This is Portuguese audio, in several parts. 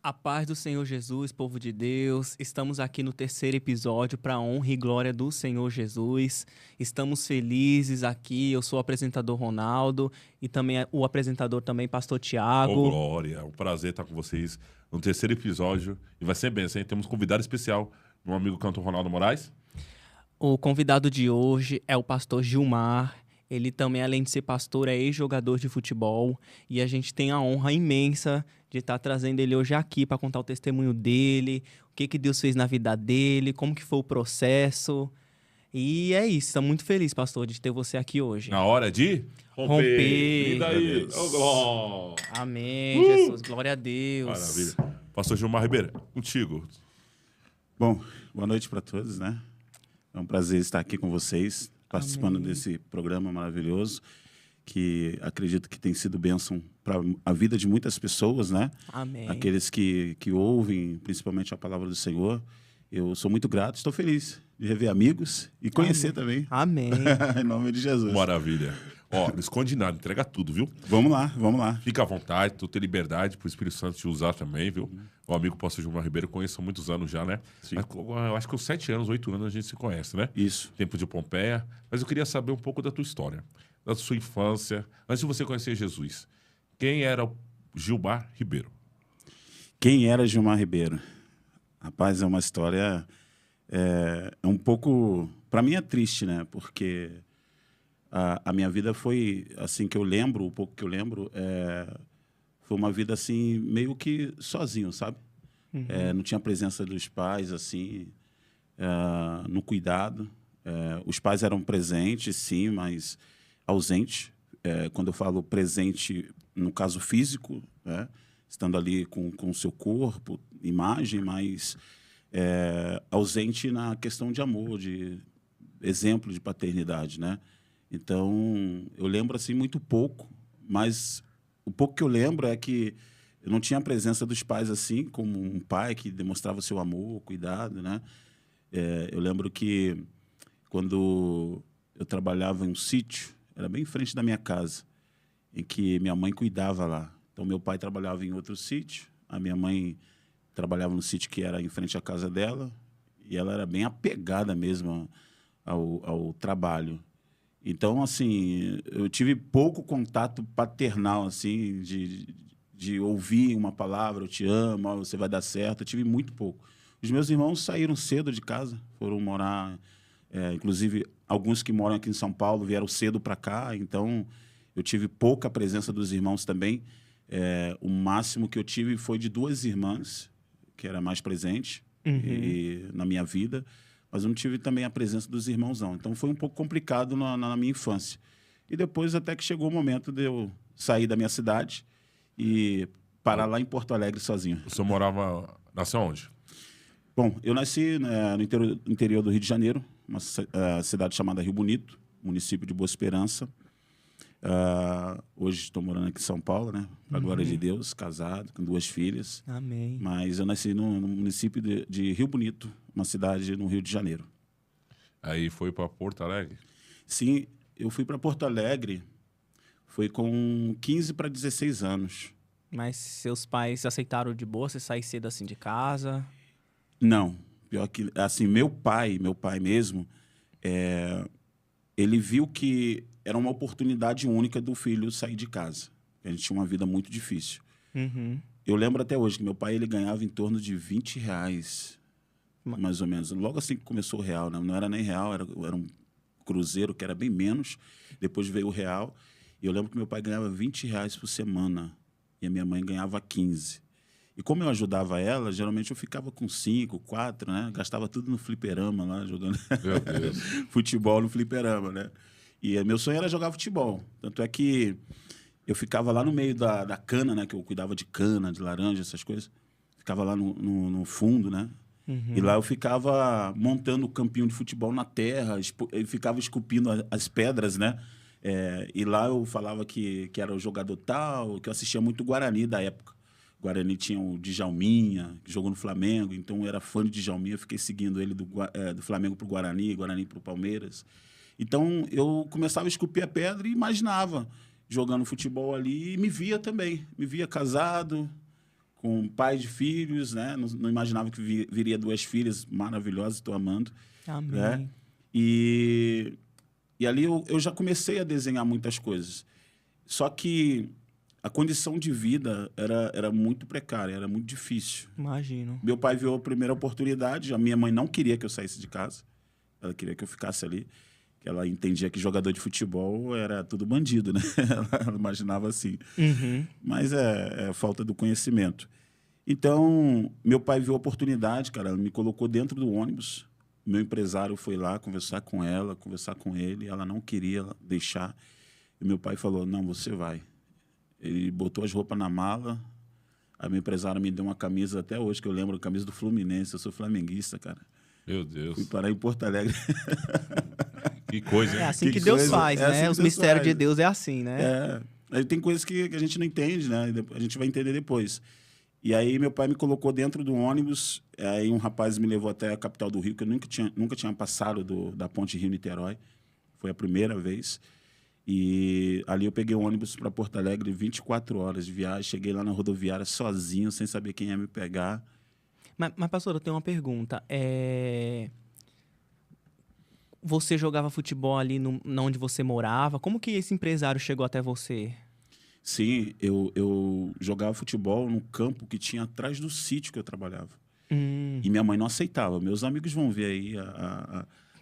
A paz do Senhor Jesus, povo de Deus, estamos aqui no terceiro episódio para a honra e glória do Senhor Jesus. Estamos felizes aqui, eu sou o apresentador Ronaldo e também o apresentador também, pastor Ô, Tiago. glória, é um prazer estar com vocês no terceiro episódio. E vai ser bem, hein? Temos um convidado especial, meu amigo cantor Ronaldo Moraes. O convidado de hoje é o pastor Gilmar. Ele também, além de ser pastor, é ex-jogador de futebol. E a gente tem a honra imensa de estar trazendo ele hoje aqui para contar o testemunho dele, o que Deus fez na vida dele, como que foi o processo. E é isso, estamos muito felizes, pastor, de ter você aqui hoje. Na hora de Romper. E daí? Ô, glória. Amém, Jesus. Glória a Deus. Maravilha. Pastor Gilmar Ribeiro, contigo. Bom, boa noite para todos, né? É um prazer estar aqui com vocês, participando desse programa maravilhoso, que acredito que tem sido bênção para a vida de muitas pessoas, né? Amém. Aqueles que ouvem, principalmente a palavra do Senhor. Eu sou muito grato, estou feliz de rever amigos e conhecer também. Amém. Em nome de Jesus. Maravilha. Ó, não esconde nada, entrega tudo, viu? Vamos lá, vamos lá. Fica à vontade, tu tem liberdade pro Espírito Santo te usar também, viu? O amigo pastor Gilmar Ribeiro, eu conheço há muitos anos já, né? Sim. Eu acho que uns 7 anos, 8 anos a gente se conhece, né? Isso. Tempo de Pompeia. Mas eu queria saber um pouco da tua história, da sua infância, antes de você conhecer Jesus. Quem era o Gilmar Ribeiro? Quem era Gilmar Ribeiro? Rapaz, é uma história um pouco... Para mim é triste, né? Porque a minha vida foi, assim, que eu lembro, o pouco que eu lembro, foi uma vida, assim, meio que sozinho, sabe? Não tinha presença dos pais, assim, no cuidado. Os pais eram presentes, sim, mas ausentes. Quando eu falo presente, no caso físico, né? Estando ali com o seu corpo, imagem, mas ausente na questão de amor, de exemplo de paternidade, né? Então, eu lembro assim muito pouco, mas o pouco que eu lembro é que eu não tinha a presença dos pais assim, como um pai que demonstrava seu amor, cuidado, né? Eu lembro que quando eu trabalhava em um sítio, era bem em frente da minha casa, em que minha mãe cuidava lá. Então, meu pai trabalhava em outro sítio, a minha mãe trabalhava no sítio que era em frente à casa dela, e ela era bem apegada mesmo ao trabalho. Então, assim, eu tive pouco contato paternal, assim, de ouvir uma palavra, eu te amo, ó, você vai dar certo, eu tive muito pouco. Os meus irmãos saíram cedo de casa, foram morar, inclusive, alguns que moram aqui em São Paulo vieram cedo para cá, então eu tive pouca presença dos irmãos também. O máximo que eu tive foi de 2 irmãs, que era mais presente na minha vida, mas eu não tive também a presença dos irmãos, não. Então, foi um pouco complicado na minha infância. E depois, até que chegou o momento de eu sair da minha cidade e parar lá em Porto Alegre sozinho. O senhor nasceu onde? Bom, eu nasci, né, no interior do Rio de Janeiro, uma cidade chamada Rio Bonito, município de Boa Esperança. Hoje estou morando aqui em São Paulo, né? Para a glória de Deus, casado, com 2 filhas. Amém. Mas eu nasci no município de Rio Bonito, uma cidade no Rio de Janeiro. Aí foi para Porto Alegre? Sim, eu fui para Porto Alegre, foi com 15 para 16 anos. Mas seus pais aceitaram de boa você sair cedo assim de casa? Não, pior que, assim, meu pai mesmo, ele viu que era uma oportunidade única do filho sair de casa. A gente tinha uma vida muito difícil. Eu lembro até hoje que meu pai ele ganhava em torno de R$20, mais ou menos. Logo assim que começou o real, né? Não era nem real, era um cruzeiro, que era bem menos. Depois veio o real. E eu lembro que meu pai ganhava R$20 por semana e a minha mãe ganhava 15. E como eu ajudava ela, geralmente eu ficava com 5, 4, né? Gastava tudo no fliperama lá, jogando Meu Deus. futebol no fliperama, né? E meu sonho era jogar futebol. Tanto é que eu ficava lá no meio da cana, né? Que eu cuidava de cana, de laranja, essas coisas. Ficava lá no fundo, né? E lá eu ficava montando o campinho de futebol na terra, eu ficava esculpindo as pedras, né? E lá eu falava que era o jogador tal, que eu assistia muito Guarani da época. Guarani tinha o Djalminha, que jogou no Flamengo, então eu era fã de Djalminha, fiquei seguindo ele do Flamengo para o Guarani, Guarani para o Palmeiras. Então, eu começava a esculpir a pedra e imaginava jogando futebol ali e me via também. Me via casado, com pai de filhos, né? Não imaginava que viria 2 filhas maravilhosas, estou amando. Amém. Né? E ali eu já comecei a desenhar muitas coisas. Só que a condição de vida era muito precária, era muito difícil. Imagino. Meu pai viu a primeira oportunidade, a minha mãe não queria que eu saísse de casa, ela queria que eu ficasse ali, que ela entendia que jogador de futebol era tudo bandido, né? Ela imaginava assim. Uhum. Mas é falta do conhecimento. Então, meu pai viu a oportunidade, cara, me colocou dentro do ônibus, meu empresário foi lá conversar com ela, conversar com ele, ela não queria deixar, e meu pai falou, não, você vai. Ele botou as roupas na mala, a minha empresária me deu uma camisa, até hoje que eu lembro, a camisa do Fluminense, eu sou flamenguista, cara. Meu Deus. Fui parar em Porto Alegre. Que coisa, hein? É assim que Que Deus coisa. faz, É assim né? que Os Deus mistérios faz. de Deus é assim, né? Aí tem coisas que a gente não entende, né? A gente vai entender depois. E aí meu pai me colocou dentro do ônibus, aí um rapaz me levou até a capital do Rio, que eu nunca tinha passado da ponte Rio-Niterói. Foi a primeira vez. E ali eu peguei o ônibus para Porto Alegre, 24 horas de viagem. Cheguei lá na rodoviária sozinho, sem saber quem ia me pegar. Mas, pastor, eu tenho uma pergunta. Você jogava futebol ali onde você morava? Como que esse empresário chegou até você? Sim, eu jogava futebol no campo que tinha atrás do sítio que eu trabalhava. E minha mãe não aceitava. Meus amigos vão ver aí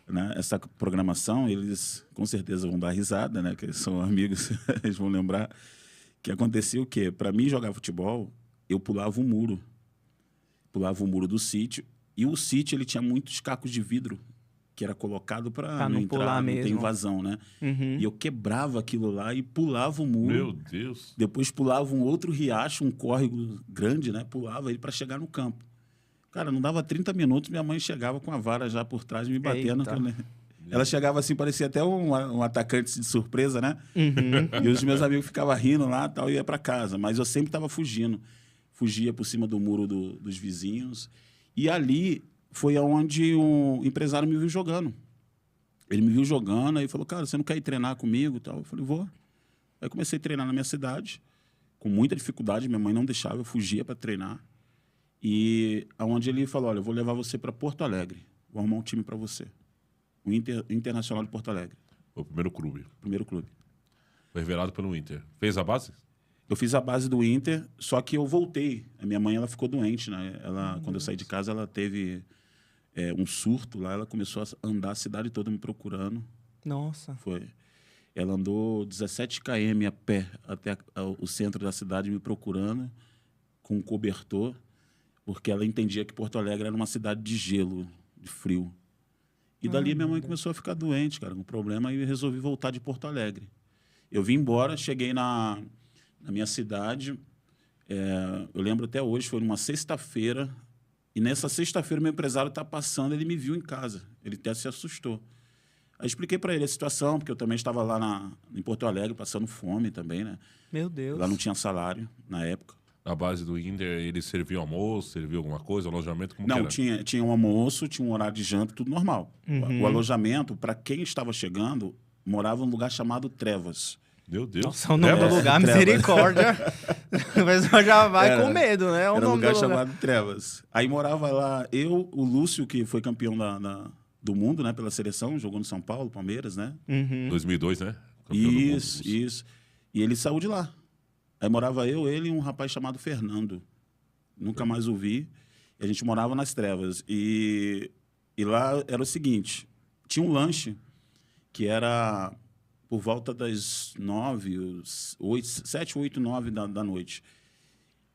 né, essa programação, eles com certeza vão dar risada, né? Que eles são amigos, eles vão lembrar que acontecia o quê? Para mim jogar futebol, eu pulava o muro. Pulava o muro do sítio. E o sítio ele tinha muitos cacos de vidro que era colocado para não pular entrar, não ter mesmo. invasão, né? Uhum. E eu quebrava aquilo lá e pulava o muro. Meu Deus. Depois pulava um outro riacho, um córrego grande, né? Pulava ele para chegar no campo. Cara, não dava 30 minutos, minha mãe chegava com a vara já por trás me batendo. Eita. Ela chegava assim, parecia até um atacante de surpresa, né? Uhum. E os meus amigos ficavam rindo lá tal, e ia para casa. Mas eu sempre estava fugindo. Fugia por cima do muro dos vizinhos. E ali foi onde um empresário me viu jogando. Ele me viu jogando, aí falou, cara, você não quer ir treinar comigo? Tal. Eu falei, vou. Aí comecei a treinar na minha cidade, com muita dificuldade, minha mãe não deixava, eu fugia para treinar. E aonde ele falou, olha, eu vou levar você para Porto Alegre, vou arrumar um time para você. O Internacional de Porto Alegre. O primeiro clube. Primeiro clube. Foi revelado pelo Inter. Fez a base? Eu fiz a base do Inter, só que eu voltei. A minha mãe ela ficou doente, né? Quando eu saí de casa, ela teve um surto lá, ela começou a andar a cidade toda me procurando. Nossa. Foi. Ela andou 17 km a pé até o centro da cidade me procurando, com um cobertor, porque ela entendia que Porto Alegre era uma cidade de gelo, de frio. E dali minha mãe começou a ficar doente, cara, com um problema, e eu resolvi voltar de Porto Alegre. Eu vim embora, cheguei na minha cidade, eu lembro até hoje, foi numa sexta-feira, e nessa sexta-feira meu empresário está passando, ele me viu em casa, ele até se assustou. Aí expliquei para ele a situação, porque eu também estava lá em Porto Alegre, passando fome também, né? Meu Deus. Lá não tinha salário na época. Na base do Inter, eles serviam almoço, serviam alguma coisa, alojamento, como que Não, era? tinha um almoço, tinha um horário de janta, tudo normal. Uhum. O alojamento, para quem estava chegando, morava num lugar chamado Trevas. Meu Deus. Nossa, o nome do lugar, Trevas. misericórdia. O pessoal já vai com medo, né? O Era um nome lugar do lugar. chamado Trevas. Aí morava lá eu, o Lúcio, que foi campeão do mundo, né, pela seleção, jogou no São Paulo, Palmeiras, né? Uhum. 2002, né? Campeão do mundo. Isso. E ele saiu de lá. Aí morava eu, ele e um rapaz chamado Fernando. Nunca mais o vi. E a gente morava nas Trevas. E lá era o seguinte, tinha um lanche que era por volta das 7, 8, 9 da noite.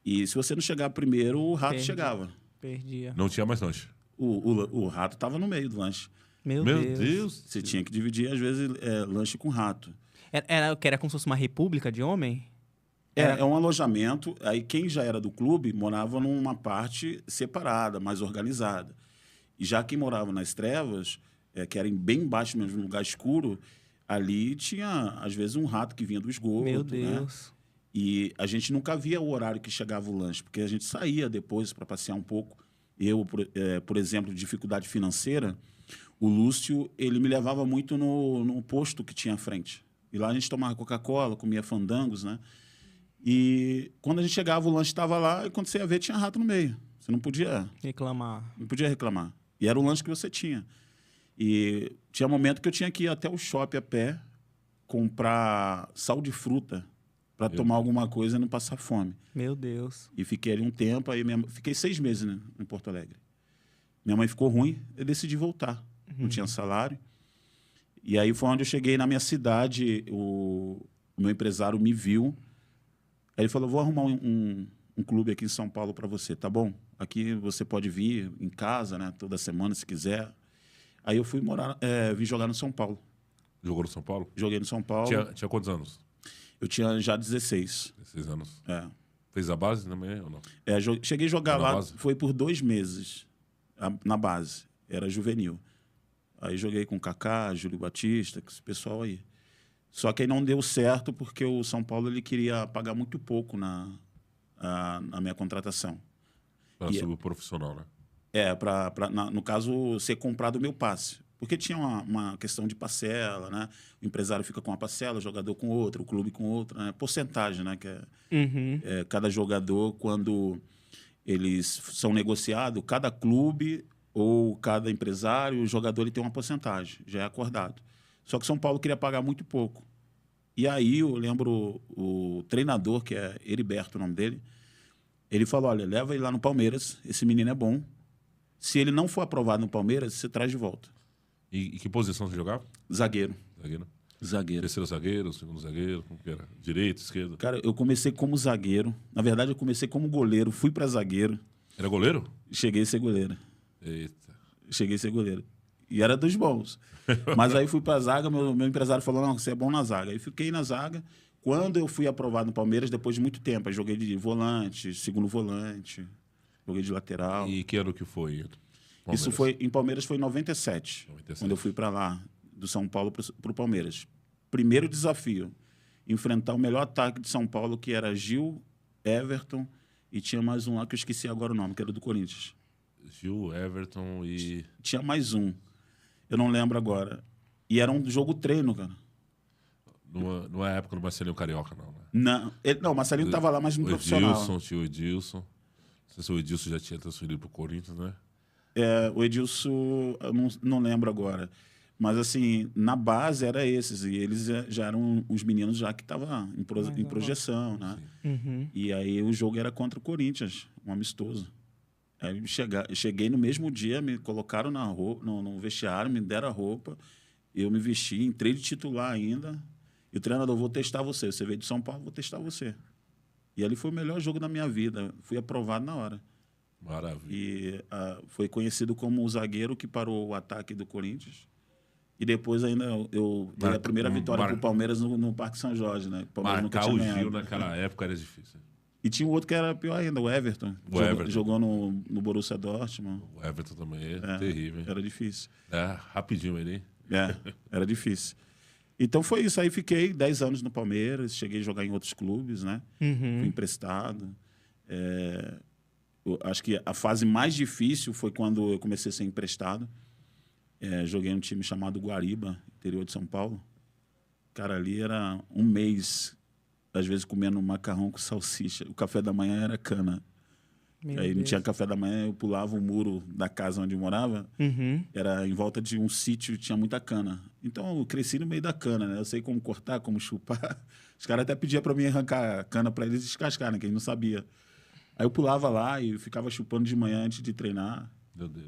E se você não chegar primeiro, o rato chegava. Perdia. Não tinha mais lanche. O rato estava no meio do lanche. Meu Meu Deus. Deus. Você tinha que dividir, às vezes, lanche com rato. Era como se fosse uma república de homem? É um alojamento. Aí quem já era do clube morava numa parte separada, mais organizada. E já quem morava nas Trevas, que era bem embaixo mesmo, num lugar escuro, ali tinha, às vezes, um rato que vinha do esgoto. Meu né? Deus. E a gente nunca via o horário que chegava o lanche, porque a gente saía depois para passear um pouco. Eu, por exemplo, dificuldade financeira, o Lúcio, ele me levava muito no posto que tinha à frente. E lá a gente tomava Coca-Cola, comia fandangos, né? E quando a gente chegava, o lanche estava lá, e quando você ia ver, tinha rato no meio. Você não podia reclamar. E era o lanche que você tinha. E tinha momento que eu tinha que ir até o shopping a pé, comprar sal de fruta para tomar alguma coisa e não passar fome. Meu Deus. E fiquei ali um tempo, fiquei 6 meses, né, em Porto Alegre. Minha mãe ficou ruim, eu decidi voltar. Não tinha salário. E aí foi onde eu cheguei na minha cidade, o meu empresário me viu. Aí ele falou, vou arrumar um clube aqui em São Paulo para você, tá bom? Aqui você pode vir em casa, né, toda semana, se quiser. Aí eu fui vim jogar no São Paulo. Jogou no São Paulo? Joguei no São Paulo. Tinha quantos anos? Eu tinha já 16. 16 anos. É. Fez a base também ou não? Cheguei a jogar lá, base? foi por 2 meses na base. Era juvenil. Aí joguei com o Kaká, Júlio Batista, com esse pessoal aí. Só que aí não deu certo porque o São Paulo ele queria pagar muito pouco na minha contratação. Para subir profissional, né? No caso, ser comprado o meu passe. Porque tinha uma questão de parcela, né? O empresário fica com uma parcela, o jogador com outra, o clube com outra, né? Porcentagem, né? Que cada jogador, quando eles são negociados, cada clube ou cada empresário, o jogador ele tem uma porcentagem, já é acordado. Só que São Paulo queria pagar muito pouco. E aí eu lembro o treinador, que é Heriberto, o nome dele, ele falou, olha, leva ele lá no Palmeiras, esse menino é bom. Se ele não for aprovado no Palmeiras, você traz de volta. E que posição você jogava? Zagueiro. Zagueiro. Terceiro zagueiro, segundo zagueiro, como que era? Direito, esquerdo? Cara, eu comecei como zagueiro. Na verdade, eu comecei como goleiro, fui para zagueiro. Era goleiro? Cheguei a ser goleiro. Eita. Cheguei a ser goleiro. E era dos bons. Mas aí fui para zaga, meu empresário falou, não, você é bom na zaga. Aí fiquei na zaga. Quando eu fui aprovado no Palmeiras, depois de muito tempo, aí joguei de volante, segundo volante, joguei de lateral. E que ano que foi? Palmeiras. Isso foi em Palmeiras foi em 97, quando eu fui para lá, do São Paulo para o Palmeiras. Primeiro desafio, enfrentar o melhor ataque de São Paulo, que era Gil, Everton, e tinha mais um lá que eu esqueci agora o nome, que era do Corinthians. Gil, Everton e... Tinha mais um, eu não lembro agora. E era um jogo treino, cara. Não é a época do Marcelinho Carioca, não, né? Não, o Marcelinho estava lá, mas no profissional. Tinha o Edilson. Não sei se o Edilson já tinha transferido para o Corinthians, né? O Edilson, eu não lembro agora. Mas, assim, na base era esses. E eles já eram os meninos já que estavam em projeção, né? E aí o jogo era contra o Corinthians, um amistoso. Aí cheguei no mesmo dia, me colocaram no vestiário, me deram a roupa. Eu me vesti, entrei de titular ainda. E o treinador, vou testar você. Você veio de São Paulo, vou testar você. E ali foi o melhor jogo da minha vida. Fui aprovado na hora. Maravilha. E foi conhecido como o zagueiro que parou o ataque do Corinthians. E depois ainda eu dei a primeira vitória para o Palmeiras no Parque São Jorge, né? Marcar o Gil naquela época era difícil. E tinha um outro que era pior ainda, o Everton. Jogou no Borussia Dortmund. O Everton também é terrível. Era difícil. Rapidinho ele. Era difícil. Então foi isso. Aí fiquei 10 anos no Palmeiras, cheguei a jogar em outros clubes, né? Fui emprestado. Eu acho que a fase mais difícil foi quando eu comecei a ser emprestado. Joguei num time chamado Guariba, interior de São Paulo. Cara, ali era um mês, às vezes comendo macarrão com salsicha. O café da manhã era cana. Aí não tinha café da manhã, eu pulava o muro da casa onde eu morava. Era em volta de um sítio, tinha muita cana. Então eu cresci no meio da cana, né? Eu sei como cortar, como chupar. Os caras até pediam para mim arrancar a cana para eles descascar, né? Que eles não sabiam. Aí eu pulava lá e ficava chupando de manhã antes de treinar. Meu Deus.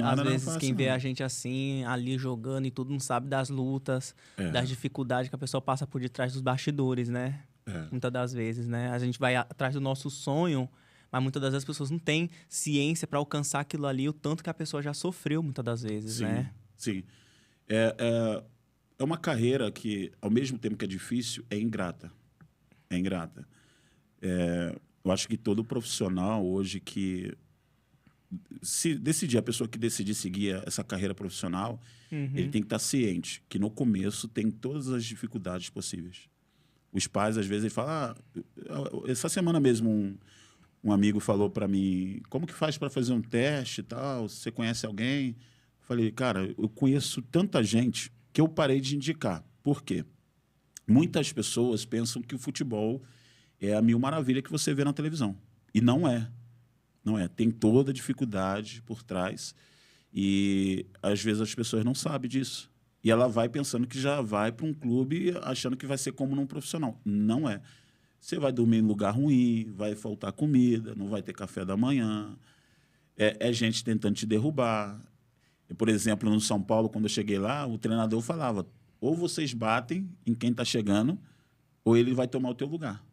Às vezes quem vê a gente assim, ali jogando e tudo, não sabe das lutas, das dificuldades que a pessoa passa por detrás dos bastidores, né? Muitas das vezes, né? A gente vai atrás do nosso sonho, mas muitas das vezes as pessoas não têm ciência para alcançar aquilo ali, o tanto que a pessoa já sofreu muitas das vezes, né? Sim. É uma carreira que, ao mesmo tempo que é difícil, é ingrata. É ingrata. Eu acho que todo profissional hoje que... Se decidir, a pessoa que decidir seguir essa carreira profissional, ele tem que estar ciente que no começo tem todas as dificuldades possíveis. Os pais, às vezes, falam... essa semana mesmo, um amigo falou para mim, como que faz para fazer um teste e tal? Você conhece alguém? Eu falei, cara, eu conheço tanta gente que eu parei de indicar. Por quê? Muitas pessoas pensam que o futebol é a mil maravilha que você vê na televisão. E não é. Não é. Tem toda a dificuldade por trás. E, às vezes, as pessoas não sabem disso. E ela vai pensando que já vai para um clube achando que vai ser como num profissional. Não é. Você vai dormir em lugar ruim, vai faltar comida, não vai ter café da manhã. É gente tentando te derrubar. Por exemplo, no São Paulo, quando eu cheguei lá, o treinador falava, ou vocês batem em quem está chegando, ou ele vai tomar o teu lugar.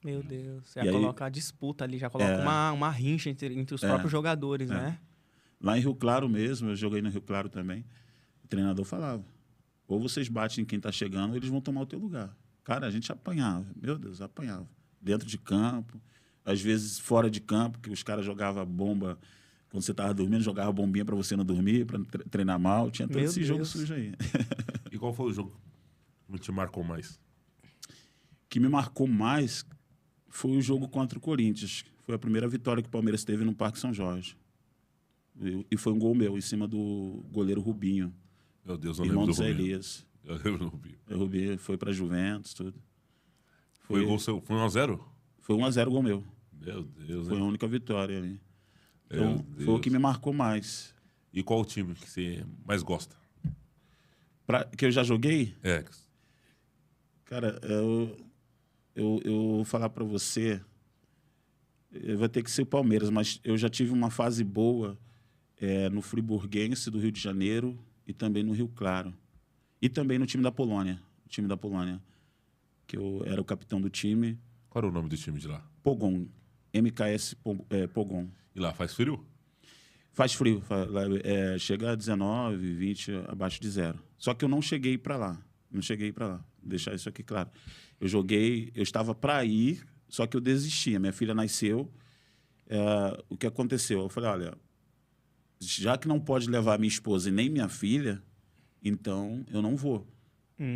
Meu Deus. E Já aí- coloca a disputa ali, já coloca uma rincha entre os próprios jogadores, né? Lá em Rio Claro mesmo, eu joguei no Rio Claro também, o treinador falava, ou vocês batem em quem está chegando, ou eles vão tomar o teu lugar. Cara, a gente apanhava, meu Deus, apanhava. Dentro de campo, às vezes fora de campo, que os caras jogavam bomba, quando você estava dormindo, jogava bombinha para você não dormir, para treinar mal. Tinha todo Meu esse jogo Deus. sujo aí. E qual foi o jogo que te marcou mais? O que me marcou mais foi o jogo contra o Corinthians. Foi a primeira vitória que o Palmeiras teve no Parque São Jorge. E foi um gol meu, em cima do goleiro Rubinho, Meu Deus, eu irmão lembro do do Zé Rubinho. Elias. Eu lembro do Rubinho. O Rubinho foi para Juventus, tudo. Foi 1-0? Foi 1-0 gol meu. Meu Deus, Foi a hein? única vitória ali. Meu Então, foi o Deus. que me marcou mais. E qual o time que você mais gosta? Que eu já joguei, É, cara, eu vou falar para você, eu vou ter que ser o Palmeiras, mas eu já tive uma fase boa no Friburguense do Rio de Janeiro e também no Rio Claro. E também no time da Polônia, que eu era o capitão do time, qual era o nome do time de lá? Pogon, MKS Pogon. E lá faz frio? Faz frio, chega a 19, 20, abaixo de zero. Só que eu não cheguei para lá, vou deixar isso aqui claro. Eu estava para ir, só que eu desisti. A minha filha nasceu, o que aconteceu? Eu falei, olha, já que não pode levar minha esposa e nem minha filha, então eu não vou.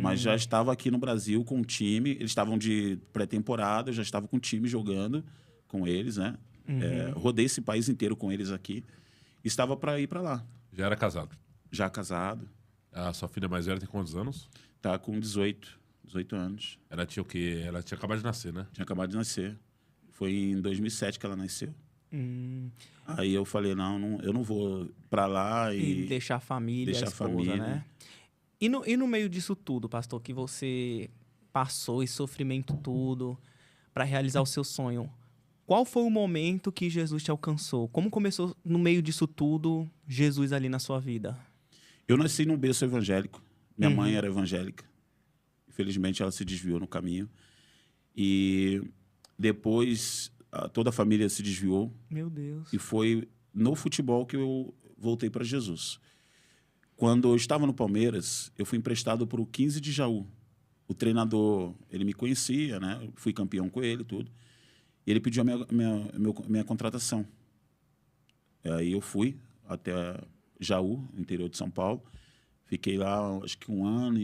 Mas já estava aqui no Brasil com o time, eles estavam de pré-temporada, eu já estava com o time jogando com eles, né? Rodei esse país inteiro com eles aqui. Estava para ir para lá. Já era casado. Já casado, A sua filha mais velha tem quantos anos? tá com 18 anos. Ela tinha o quê? Ela tinha acabado de nascer, né? Tinha acabado de nascer. Foi em 2007 que ela nasceu. Hum. Aí eu falei, não, eu não vou para lá E e deixar a família, deixar a a esposa, família. né? E no meio disso tudo, pastor, que você passou, esse sofrimento tudo, para realizar o seu sonho, qual foi o momento que Jesus te alcançou? Como começou, no meio disso tudo, Jesus ali na sua vida? Eu nasci num berço evangélico. Minha mãe era evangélica. Infelizmente, ela se desviou no caminho. E depois, toda a família se desviou. Meu Deus. E foi no futebol que eu voltei para Jesus. Quando eu estava no Palmeiras, eu fui emprestado para o 15 de Jaú. O treinador, ele me conhecia, né? Eu fui campeão com ele, tudo. E ele pediu a minha contratação. Aí eu fui até Jaú, interior de São Paulo. Fiquei lá, acho que um ano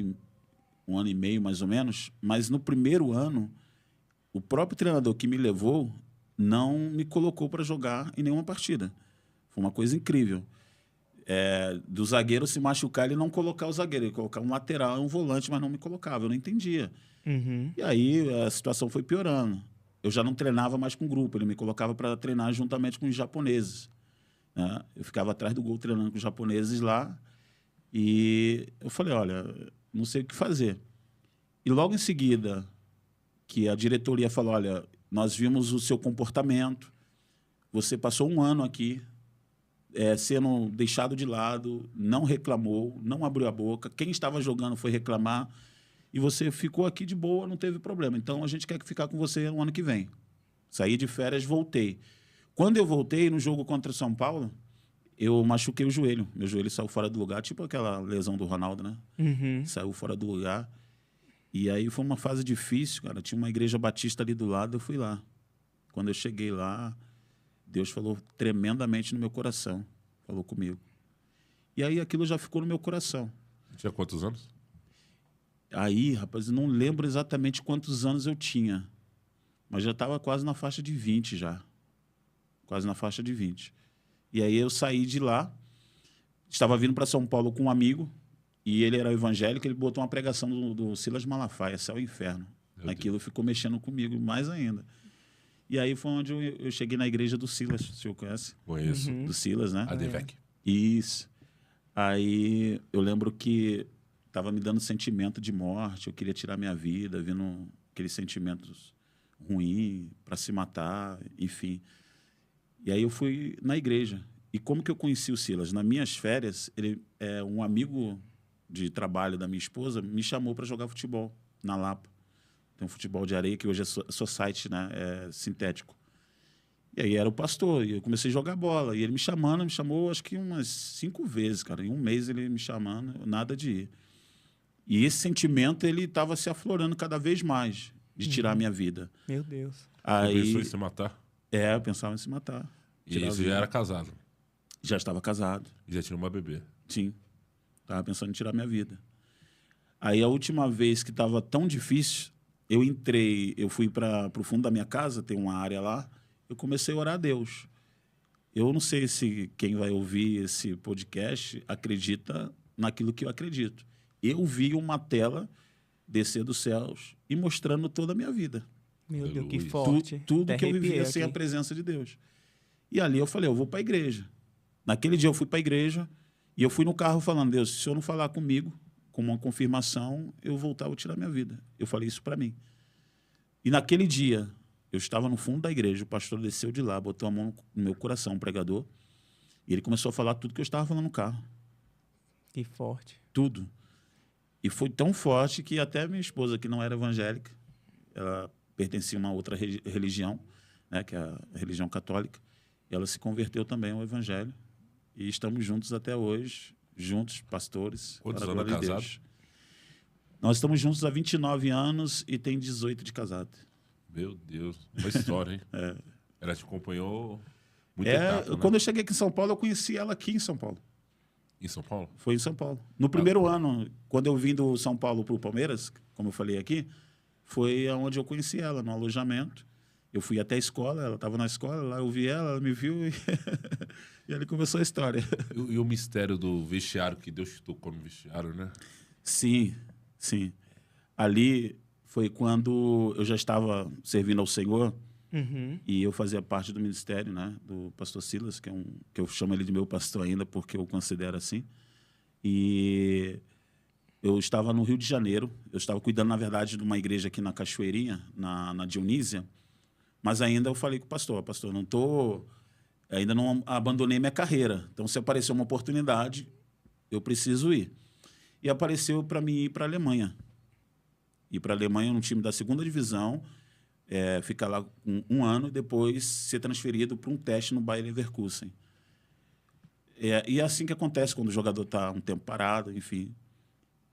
e meio, mais ou menos. Mas no primeiro ano, o próprio treinador que me levou não me colocou para jogar em nenhuma partida. Foi uma coisa incrível. Do zagueiro se machucar, ele não colocar o zagueiro, ele colocar um lateral, um volante, mas não me colocava, eu não entendia. Uhum. E aí a situação foi piorando. Eu já não treinava mais com grupo, ele me colocava para treinar juntamente com os japoneses, né? Eu ficava atrás do gol treinando com os japoneses lá e eu falei, olha, não sei o que fazer. E logo em seguida, que a diretoria falou, olha, nós vimos o seu comportamento, você passou um ano aqui, sendo deixado de lado, não reclamou, não abriu a boca. Quem estava jogando foi reclamar e você ficou aqui de boa, não teve problema. Então, a gente quer ficar com você no ano que vem. Saí de férias, voltei. Quando eu voltei, no jogo contra o São Paulo, eu machuquei o joelho. Meu joelho saiu fora do lugar, tipo aquela lesão do Ronaldo, né? Uhum. Saiu fora do lugar. E aí foi uma fase difícil, cara. Tinha uma igreja batista ali do lado, eu fui lá. Quando eu cheguei lá, Deus falou tremendamente no meu coração. Falou comigo. E aí aquilo já ficou no meu coração. Tinha quantos anos? Aí, rapaz, eu não lembro exatamente quantos anos eu tinha. Mas já estava quase na faixa de 20 já. Quase na faixa de 20. E aí eu saí de lá. Estava vindo para São Paulo com um amigo. E ele era evangélico. Ele botou uma pregação do Silas Malafaia, Céu e Inferno. Aquilo ficou mexendo comigo mais ainda. E aí foi onde eu cheguei na igreja do Silas, o senhor conhece? Conheço. Do Silas, né? A Devec. Isso. Aí eu lembro que estava me dando sentimento de morte, eu queria tirar minha vida, vindo aqueles sentimentos ruins para se matar, enfim. E aí eu fui na igreja. E como que eu conheci o Silas? Nas minhas férias, ele é um amigo de trabalho da minha esposa, me chamou para jogar futebol na Lapa. Tem um futebol de areia que hoje é society, né? É sintético. E aí era o pastor, e eu comecei a jogar bola. E ele me chamou acho que umas 5 vezes, cara. Em um mês ele me chamando, nada de ir. E esse sentimento, ele estava se aflorando cada vez mais, de tirar a minha vida. Meu Deus. Você Aí, pensou em se matar? eu pensava em se matar. E Tirar a você vida. já era casado. Já estava casado, E já tinha uma bebê. sim. Estava pensando em tirar minha vida. Aí a última vez que estava tão difícil, eu fui para o fundo da minha casa, tem uma área lá, eu comecei a orar a Deus. Eu não sei se quem vai ouvir esse podcast acredita naquilo que eu acredito. Eu vi uma tela descer dos céus e mostrando toda a minha vida. Meu Deus, que Aleluia. forte. Tudo Até que eu vivia arrepiei sem a aqui. presença de Deus. E ali eu falei, eu vou para a igreja. Naquele dia eu fui para a igreja e eu fui no carro falando, Deus, se o Senhor não falar comigo, como uma confirmação, eu voltar, vou tirar minha vida. Eu falei isso para mim. E naquele dia, eu estava no fundo da igreja, o pastor desceu de lá, botou a mão no meu coração, um pregador, e ele começou a falar tudo que eu estava falando no carro. Que forte. Tudo. E foi tão forte que até minha esposa, que não era evangélica, ela pertencia a uma outra religião, né, que é a religião católica, ela se converteu também ao evangelho. E estamos juntos até hoje, juntos, pastores. Quantos para a anos glória de casado? Deus. Nós estamos juntos há 29 anos e tem 18 de casado. Meu Deus. Uma história, hein? Ela te acompanhou muita É, etapa, né? quando eu cheguei aqui em São Paulo, eu conheci ela aqui em São Paulo. Em São Paulo? Foi em São Paulo. No primeiro ano, quando eu vim do São Paulo para o Palmeiras, como eu falei aqui, foi onde eu conheci ela, no alojamento. Eu fui até a escola, ela estava na escola, lá eu vi ela me viu e, e ali começou a história. E o mistério do vestiário, que Deus te tocou no vestiário, né? Sim, sim. Ali foi quando eu já estava servindo ao Senhor Uhum. e eu fazia parte do ministério, né, do pastor Silas, que eu chamo ele de meu pastor ainda porque eu o considero assim. E eu estava no Rio de Janeiro, eu estava cuidando, na verdade, de uma igreja aqui na Cachoeirinha, na Dionísia, mas ainda eu falei com o pastor, ainda não abandonei minha carreira, então se aparecer uma oportunidade, eu preciso ir. E apareceu para mim ir para a Alemanha. Ir para a Alemanha num time da 2ª divisão, ficar lá um ano e depois ser transferido para um teste no Bayer Leverkusen. E é assim que acontece quando o jogador está um tempo parado, enfim.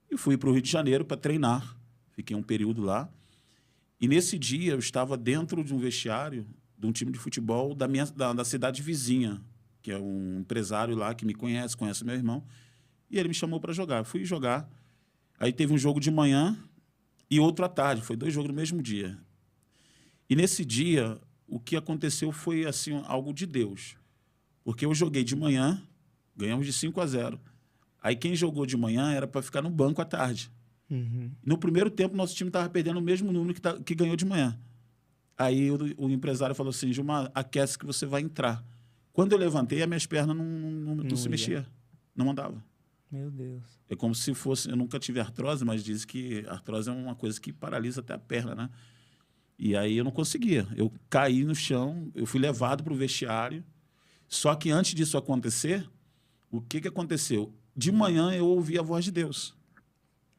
E fui para o Rio de Janeiro para treinar, fiquei um período lá. E nesse dia eu estava dentro de um vestiário de um time de futebol da cidade vizinha, que é um empresário lá que me conhece meu irmão, e ele me chamou para jogar. Eu fui jogar. Aí teve um jogo de manhã e outro à tarde, foi 2 jogos no mesmo dia. E nesse dia, o que aconteceu foi assim algo de Deus. Porque eu joguei de manhã, ganhamos de 5-0. Aí quem jogou de manhã era para ficar no banco à tarde. Uhum. No primeiro tempo, nosso time estava perdendo o mesmo número que ganhou de manhã. Aí o empresário falou assim, Gilmar, aquece que você vai entrar. Quando eu levantei, as minhas pernas não se ia. mexiam, não andava. Meu Deus. É como se fosse... Eu nunca tive artrose, mas diz que artrose é uma coisa que paralisa até a perna, né? E aí eu não conseguia. Eu caí no chão, eu fui levado para o vestiário. Só que antes disso acontecer, o que aconteceu? De manhã eu ouvi a voz de Deus.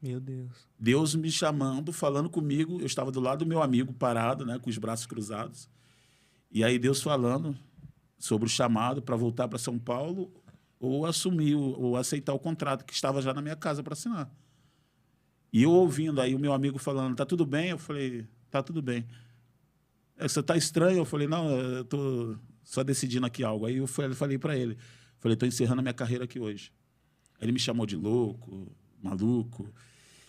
Meu Deus. Deus me chamando, falando comigo. Eu estava do lado do meu amigo, parado, né, com os braços cruzados. E aí Deus falando sobre o chamado para voltar para São Paulo ou assumir, ou aceitar o contrato que estava já na minha casa para assinar. E eu ouvindo aí o meu amigo falando, tá tudo bem? Eu falei, tá tudo bem. Você tá estranho? Eu falei, não, eu tô só decidindo aqui algo. Aí eu falei para ele, falei, tô encerrando a minha carreira aqui hoje. Aí ele me chamou de louco, maluco.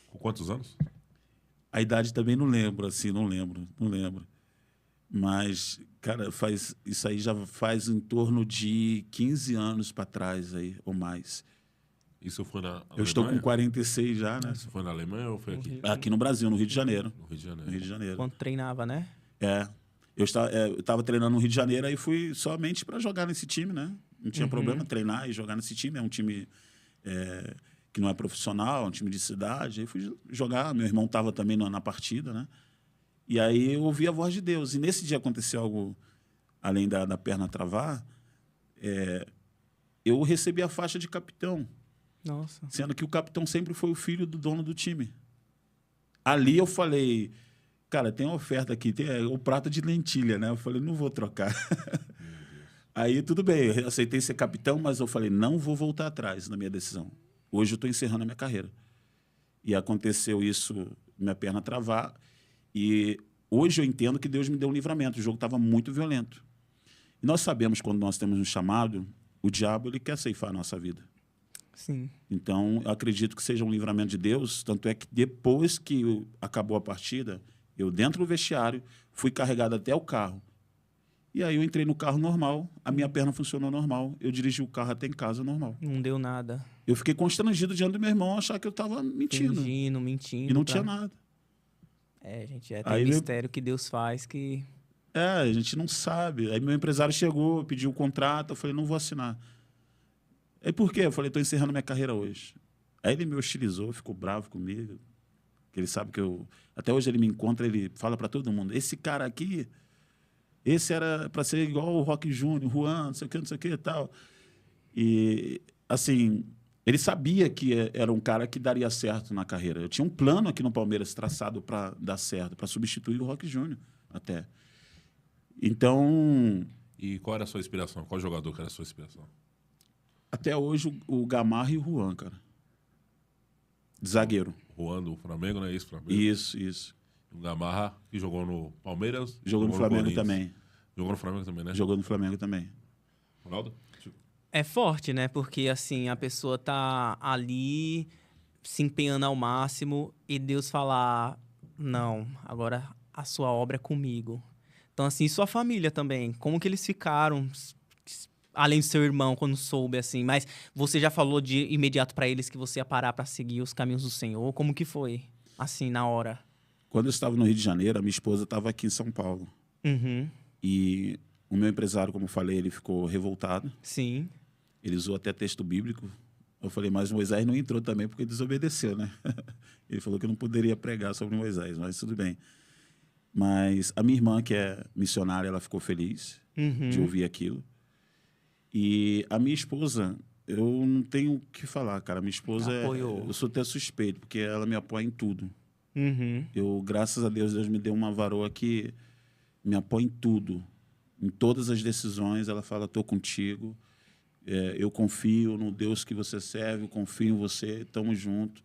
Com quantos anos? A idade também não lembro, assim, não lembro. Mas, cara, isso aí já faz em torno de 15 anos para trás, aí, ou mais. Isso foi na Alemanha? Eu estou com 46 já, né? Isso foi na Alemanha ou foi aqui? Aqui no Brasil, no Rio de Janeiro. No Rio de Janeiro. No Rio de Janeiro. Quando treinava, né? É. Eu estava treinando no Rio de Janeiro e fui somente para jogar nesse time, né? Não tinha problema treinar e jogar nesse time. É um time que não é profissional, é um time de cidade. Aí fui jogar. Meu irmão estava também na partida, né? E aí eu ouvi a voz de Deus. E nesse dia aconteceu algo, além da perna travar, eu recebi a faixa de capitão. Nossa. Sendo que o capitão sempre foi o filho do dono do time. Ali eu falei, cara, tem uma oferta aqui, tem o prato de lentilha, né? Eu falei, não vou trocar. Aí tudo bem, eu aceitei ser capitão, mas eu falei, não vou voltar atrás na minha decisão. Hoje eu estou encerrando a minha carreira. E aconteceu isso, minha perna travar. E hoje eu entendo que Deus me deu um livramento. O jogo estava muito violento. E nós sabemos, quando nós temos um chamado, o diabo ele quer ceifar a nossa vida. Sim. Então, eu acredito que seja um livramento de Deus. Tanto é que depois que acabou a partida, eu dentro do vestiário, fui carregado até o carro. E aí eu entrei no carro normal, a minha perna funcionou normal, eu dirigi o carro até em casa normal. Não deu nada. Eu fiquei constrangido diante do meu irmão, achar que eu estava mentindo. Mentindo. E não tinha nada. Gente, tem Aí mistério que Deus faz que... A gente não sabe. Aí meu empresário chegou, pediu o contrato, eu falei, não vou assinar. Aí por quê? Eu falei, estou encerrando minha carreira hoje. Aí ele me hostilizou, ficou bravo comigo. Que ele sabe que eu... Até hoje ele me encontra, ele fala para todo mundo, esse cara aqui, esse era para ser igual o Roque Júnior, Juan, não sei o que e tal. E, assim, ele sabia que era um cara que daria certo na carreira. Eu tinha um plano aqui no Palmeiras traçado para dar certo, para substituir o Roque Júnior até. Então... E qual era a sua inspiração? Qual jogador que era a sua inspiração? Até hoje, o Gamarra e o Juan, cara. Zagueiro. Juan do Flamengo, né? Ex-Flamengo. Isso. O Gamarra, que jogou no Palmeiras. Jogou no Flamengo também. Jogou no Flamengo também, né? Jogou no Flamengo também. Ronaldo? É forte, né? Porque, assim, a pessoa tá ali se empenhando ao máximo e Deus falar, não, agora a sua obra é comigo. Então, assim, sua família também, como que eles ficaram, além do seu irmão, quando soube, assim? Mas você já falou de imediato para eles que você ia parar para seguir os caminhos do Senhor? Como que foi, assim, na hora? Quando eu estava no Rio de Janeiro, a minha esposa estava aqui em São Paulo. Uhum. E o meu empresário, como eu falei, ele ficou revoltado. Sim. Ele usou até texto bíblico. Eu falei, mas Moisés não entrou também porque desobedeceu, né? Ele falou que eu não poderia pregar sobre Moisés, mas tudo bem. Mas a minha irmã, que é missionária, ela ficou feliz de ouvir aquilo. E a minha esposa, eu não tenho o que falar, cara. Minha esposa, eu sou até suspeito, porque ela me apoia em tudo. Eu, graças a Deus, Deus me deu uma varoa que me apoia em tudo. Em todas as decisões, ela fala, estou contigo. Eu confio no Deus que você serve, eu confio em você, estamos juntos.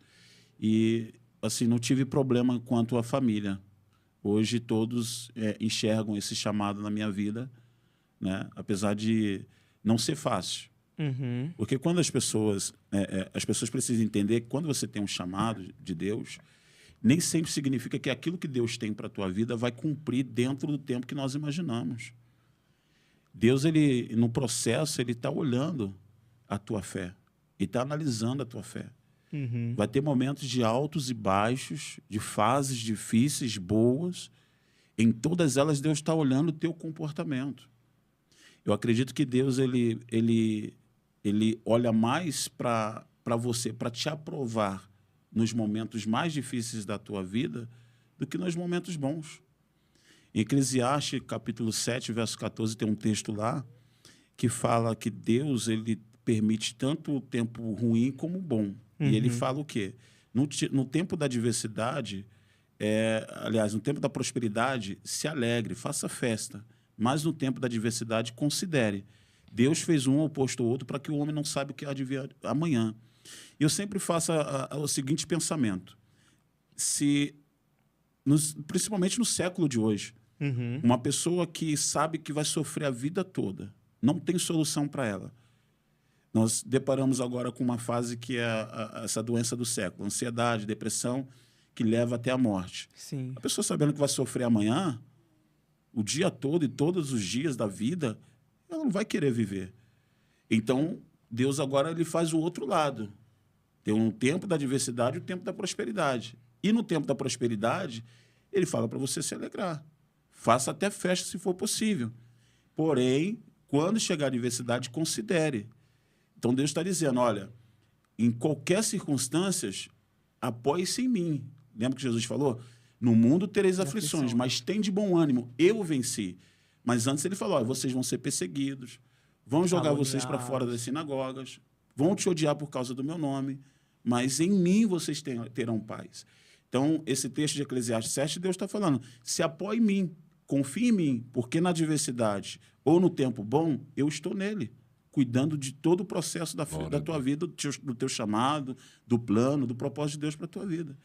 E, assim, não tive problema quanto à família. Hoje todos enxergam esse chamado na minha vida, né? Apesar de não ser fácil. Porque quando as pessoas precisam entender que quando você tem um chamado de Deus, nem sempre significa que aquilo que Deus tem para a tua vida vai cumprir dentro do tempo que nós imaginamos. Deus, ele, no processo, ele está olhando a tua fé. Ele está analisando a tua fé. Vai ter momentos de altos e baixos, de fases difíceis, boas. Em todas elas, Deus está olhando o teu comportamento. Eu acredito que Deus ele olha mais para você, para te aprovar nos momentos mais difíceis da tua vida do que nos momentos bons. Em Eclesiastes, capítulo 7, verso 14, tem um texto lá que fala que Deus ele permite tanto o tempo ruim como o bom. E ele fala o quê? No tempo da adversidade, aliás, no tempo da prosperidade, se alegre, faça festa. Mas no tempo da adversidade, considere. Deus fez um oposto ao outro para que o homem não saiba o que há de vir amanhã. E eu sempre faço o seguinte pensamento. Principalmente no século de hoje, uma pessoa que sabe que vai sofrer a vida toda, não tem solução para ela. Nós deparamos agora com uma fase que é essa doença do século, ansiedade, depressão, que leva até a morte. Sim. A pessoa sabendo que vai sofrer amanhã, o dia todo e todos os dias da vida, ela não vai querer viver. Então, Deus agora ele faz o outro lado. Tem um tempo da adversidade e o tempo da prosperidade. E no tempo da prosperidade, ele fala para você se alegrar. Faça até festa se for possível. Porém, quando chegar a adversidade, considere. Então Deus está dizendo, olha, em qualquer circunstância, apoie-se em mim. Lembra que Jesus falou? No mundo tereis aflições, mas tem de bom ânimo. Eu venci. Mas antes ele falou, olha, vocês vão ser perseguidos, vão jogar vocês para fora das sinagogas, vão te odiar por causa do meu nome, mas em mim vocês terão paz. Então, esse texto de Eclesiastes 7, Deus está falando, se apoie em mim, confie em mim, porque na adversidade ou no tempo bom, eu estou nele, cuidando de todo o processo da tua vida, do teu chamado, do plano, do propósito de Deus para a tua vida.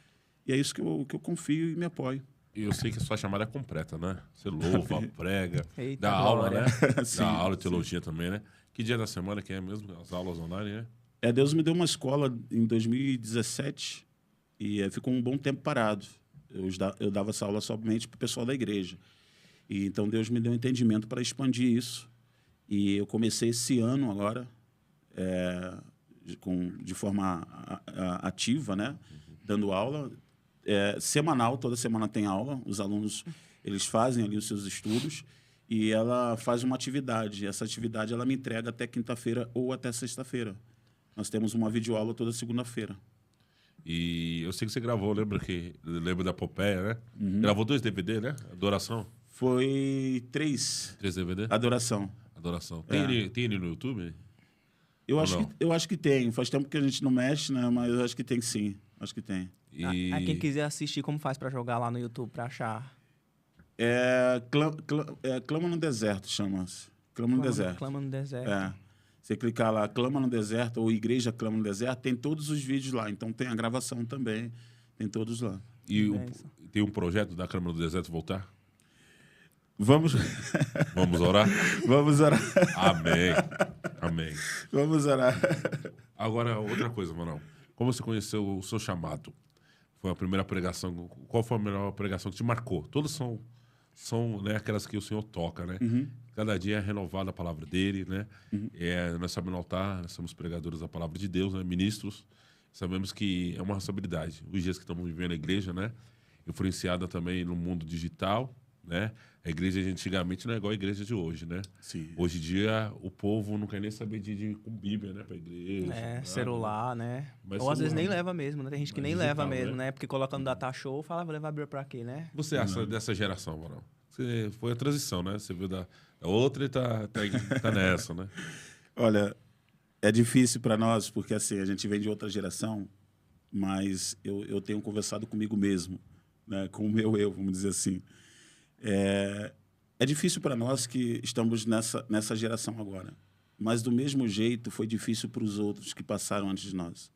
E é isso que eu confio e me apoio. E eu sei que a sua chamada é completa, né? Você louva, prega, Eita, dá aula, glória. né? Sim, Dá aula de teologia também, né? Que dia da semana que é mesmo? As aulas online, né? Deus me deu uma escola em 2017 e ficou um bom tempo parado. Eu dava essa aula somente para o pessoal da igreja. E então Deus me deu um entendimento para expandir isso. E eu comecei esse ano agora, de forma ativa, né? Dando aula. Semanal, toda semana tem aula. Os alunos eles fazem ali os seus estudos e ela faz uma atividade. Essa atividade ela me entrega até quinta-feira ou até sexta-feira. Nós temos uma videoaula toda segunda-feira. E eu sei que você gravou, lembra da Popeia, né? Gravou 2 DVD, né? Adoração. Foi 3. 3 DVD? Adoração. Adoração. Tem ele no YouTube? Eu acho que tem. Faz tempo que a gente não mexe, né? Mas eu acho que tem sim. Acho que tem. E... Quem quiser assistir, como faz para jogar lá no YouTube, para achar? Clama no Deserto, chama-se. Clama no Deserto. Clama no Deserto. Você clicar lá, Clama no Deserto, ou Igreja Clama no Deserto, tem todos os vídeos lá. Então tem a gravação também, tem todos lá. E tem um projeto da Câmara do Deserto voltar? Vamos orar? Vamos orar. Amém. Amém. Vamos orar. Agora, outra coisa, Manuel. Como você conheceu o seu chamado? Foi a primeira pregação. Qual foi a melhor pregação que te marcou? Todas são né, aquelas que o Senhor toca, né? Cada dia é renovada a palavra dele, né? Nós sabemos no altar, nós somos pregadores da palavra de Deus, né? Ministros. Sabemos que é uma responsabilidade. Os dias que estamos vivendo a igreja, né? Influenciada também no mundo digital, né? A igreja de antigamente não é igual a igreja de hoje, né? Sim. Hoje em dia, o povo não quer nem saber de ir com Bíblia, né? Pra igreja. Celular, né? Mas ou às vezes nem celular, leva mesmo, né? Tem gente que nem digital, leva mesmo, né? né? Porque colocando data show, fala, vou levar a Bíblia pra quê, né? Você acha dessa geração, Manuel? Você foi a transição, né? Você veio da outra e tá nessa, né? Olha, é difícil para nós, porque assim, a gente vem de outra geração, mas eu tenho conversado comigo mesmo, né? Com o meu eu, vamos dizer assim. É difícil para nós que estamos nessa geração agora. Mas, do mesmo jeito, foi difícil para os outros que passaram antes de nós.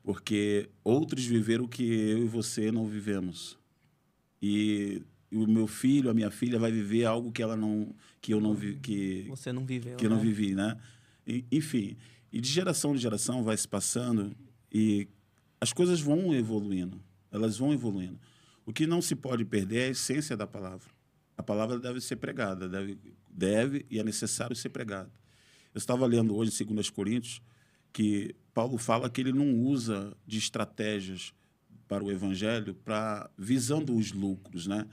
Porque outros viveram o que eu e você não vivemos. E o meu filho, a minha filha, vai viver algo que eu não vi, você não viveu, que eu não vivi, né? Enfim, e de geração vai se passando e as coisas vão evoluindo. Elas vão evoluindo. O que não se pode perder é a essência da palavra. A palavra deve ser pregada, deve e é necessário ser pregada. Eu estava lendo hoje em 2 Coríntios que Paulo fala que ele não usa de estratégias para o evangelho visando os lucros, né?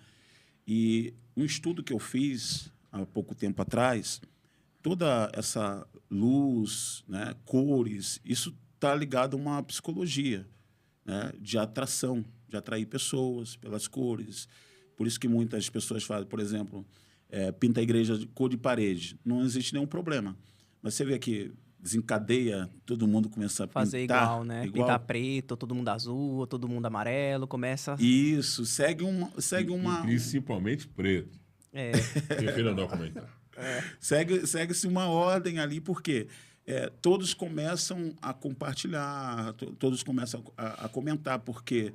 E um estudo que eu fiz há pouco tempo atrás, toda essa luz, né, cores, isso está ligado a uma psicologia, né, de atração, de atrair pessoas pelas cores. Por isso que muitas pessoas fazem, por exemplo, pinta a igreja de cor de parede. Não existe nenhum problema. Mas você vê que desencadeia, todo mundo começa a fazer pintar. igual, né? Pintar preto, todo mundo azul, ou todo mundo amarelo, começa... Isso, segue uma... Principalmente preto. Prefiro não comentar. Segue-se uma ordem ali, porque todos começam a compartilhar, todos começam a comentar, porque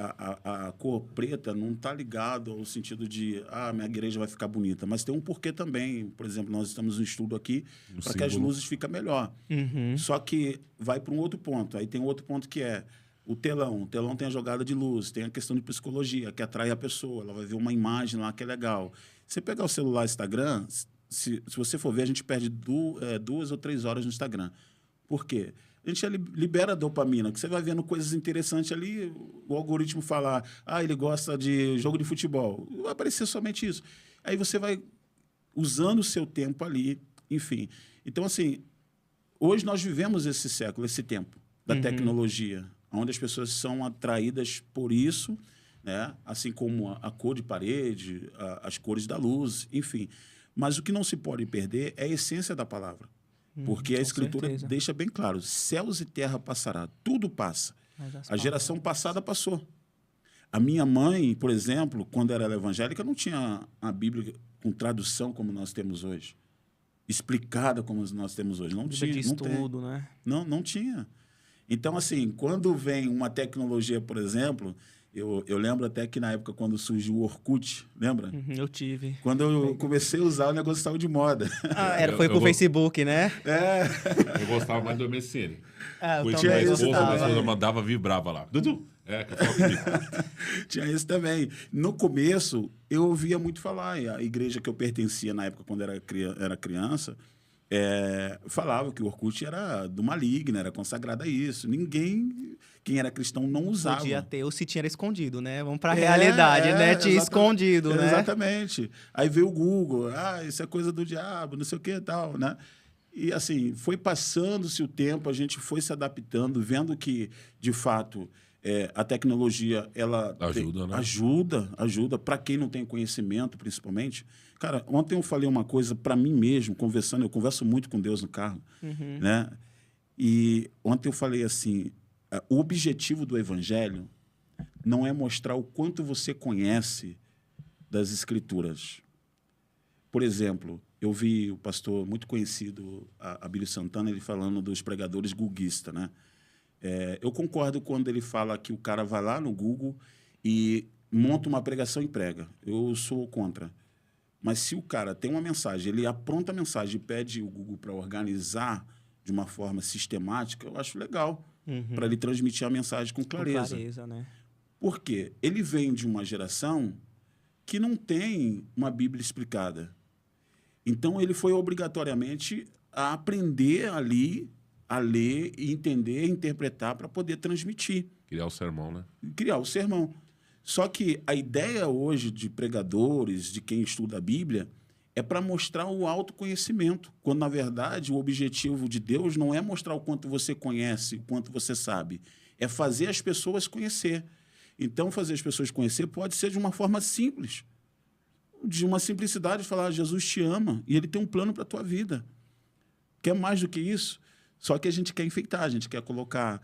a cor preta não está ligado ao sentido de minha igreja vai ficar bonita, mas tem um porquê também. Por exemplo, nós estamos no estudo aqui para que as luzes fiquem melhor. Só que vai para um outro ponto. Aí tem outro ponto que é o telão. O telão tem a jogada de luz, tem a questão de psicologia, que atrai a pessoa. Ela vai ver uma imagem lá que é legal. Você pegar o celular Instagram, se você for ver, a gente perde 2 ou 3 horas no Instagram. Por quê? A gente libera dopamina, que você vai vendo coisas interessantes ali, o algoritmo falar, ele gosta de jogo de futebol, vai aparecer somente isso. Aí você vai usando o seu tempo ali, enfim. Então, assim, hoje nós vivemos esse século, esse tempo da tecnologia, onde as pessoas são atraídas por isso, né? Assim como a cor de parede, as cores da luz, enfim. Mas o que não se pode perder é a essência da palavra. Porque a Escritura deixa bem claro, céus e terra passará, tudo passa. A geração passada passou. A minha mãe, por exemplo, quando era evangélica, não tinha a Bíblia com tradução como nós temos hoje. Explicada como nós temos hoje. Não tinha. De estudo, né? Não tinha. Então, assim, quando vem uma tecnologia, por exemplo, eu lembro até que na época quando surgiu o Orkut, lembra? Eu tive. Quando eu comecei a usar, o negócio estava de moda. Foi pro Facebook, né? Eu gostava mais do MSN. Eu tinha também minha gostava. esposa mandava, vibrava lá. Dudu, que fala comigo. Tinha isso também. No começo, eu ouvia muito falar. E a igreja que eu pertencia na época, quando era criança, falava que o Orkut era do maligno, era consagrado a isso. Ninguém, quem era cristão, não usava. Podia ter, ou se tinha era escondido, né? Vamos pra realidade, né? Tinha escondido, né? Exatamente. Aí veio o Google, isso é coisa do diabo, não sei o que e tal, né? E, assim, foi passando-se o tempo, a gente foi se adaptando, vendo que, de fato, a tecnologia, ela ajuda, né? Ajuda. Para quem não tem conhecimento, principalmente. Cara, ontem eu falei uma coisa para mim mesmo, conversando, eu converso muito com Deus no carro, né? E ontem eu falei assim, o objetivo do Evangelho não é mostrar o quanto você conhece das Escrituras. Por exemplo, eu vi o pastor muito conhecido, Abílio Santana, ele falando dos pregadores googuistas, né? Eu concordo quando ele fala que o cara vai lá no Google e monta uma pregação e prega. Eu sou contra. Mas se o cara tem uma mensagem, ele apronta a mensagem e pede o Google para organizar de uma forma sistemática, eu acho legal, para ele transmitir a mensagem com clareza. Com clareza, né? Por quê? Ele vem de uma geração que não tem uma Bíblia explicada. Então, ele foi obrigatoriamente a aprender ali, a ler, e entender, interpretar para poder transmitir. Criar o sermão, né? Criar o sermão. Só que a ideia hoje de pregadores, de quem estuda a Bíblia, é para mostrar o autoconhecimento, quando, na verdade, o objetivo de Deus não é mostrar o quanto você conhece, o quanto você sabe, é fazer as pessoas conhecer. Então, fazer as pessoas conhecer pode ser de uma forma simples, de uma simplicidade, de falar, Jesus te ama e ele tem um plano para a tua vida. Quer mais do que isso? Só que a gente quer enfeitar, a gente quer colocar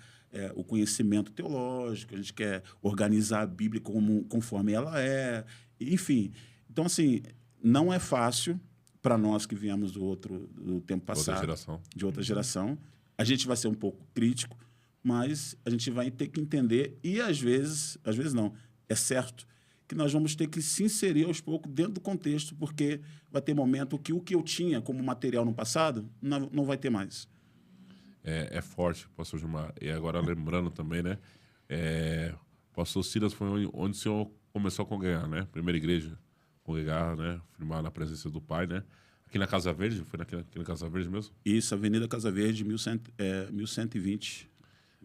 o conhecimento teológico, a gente quer organizar a Bíblia conforme ela é, enfim. Então, assim, não é fácil para nós que viemos do tempo passado, de outra geração. A gente vai ser um pouco crítico, mas a gente vai ter que entender e, às vezes não, é certo que nós vamos ter que se inserir aos poucos dentro do contexto, porque vai ter momento que o que eu tinha como material no passado não vai ter mais. É forte, pastor Gilmar. E agora lembrando também, né? Pastor Silas foi onde o senhor começou a congregar, né? Primeira igreja, congregar, né? Firmar na presença do Pai, né? Aqui na Casa Verde, foi aqui na Casa Verde mesmo? Isso, Avenida Casa Verde, 1120.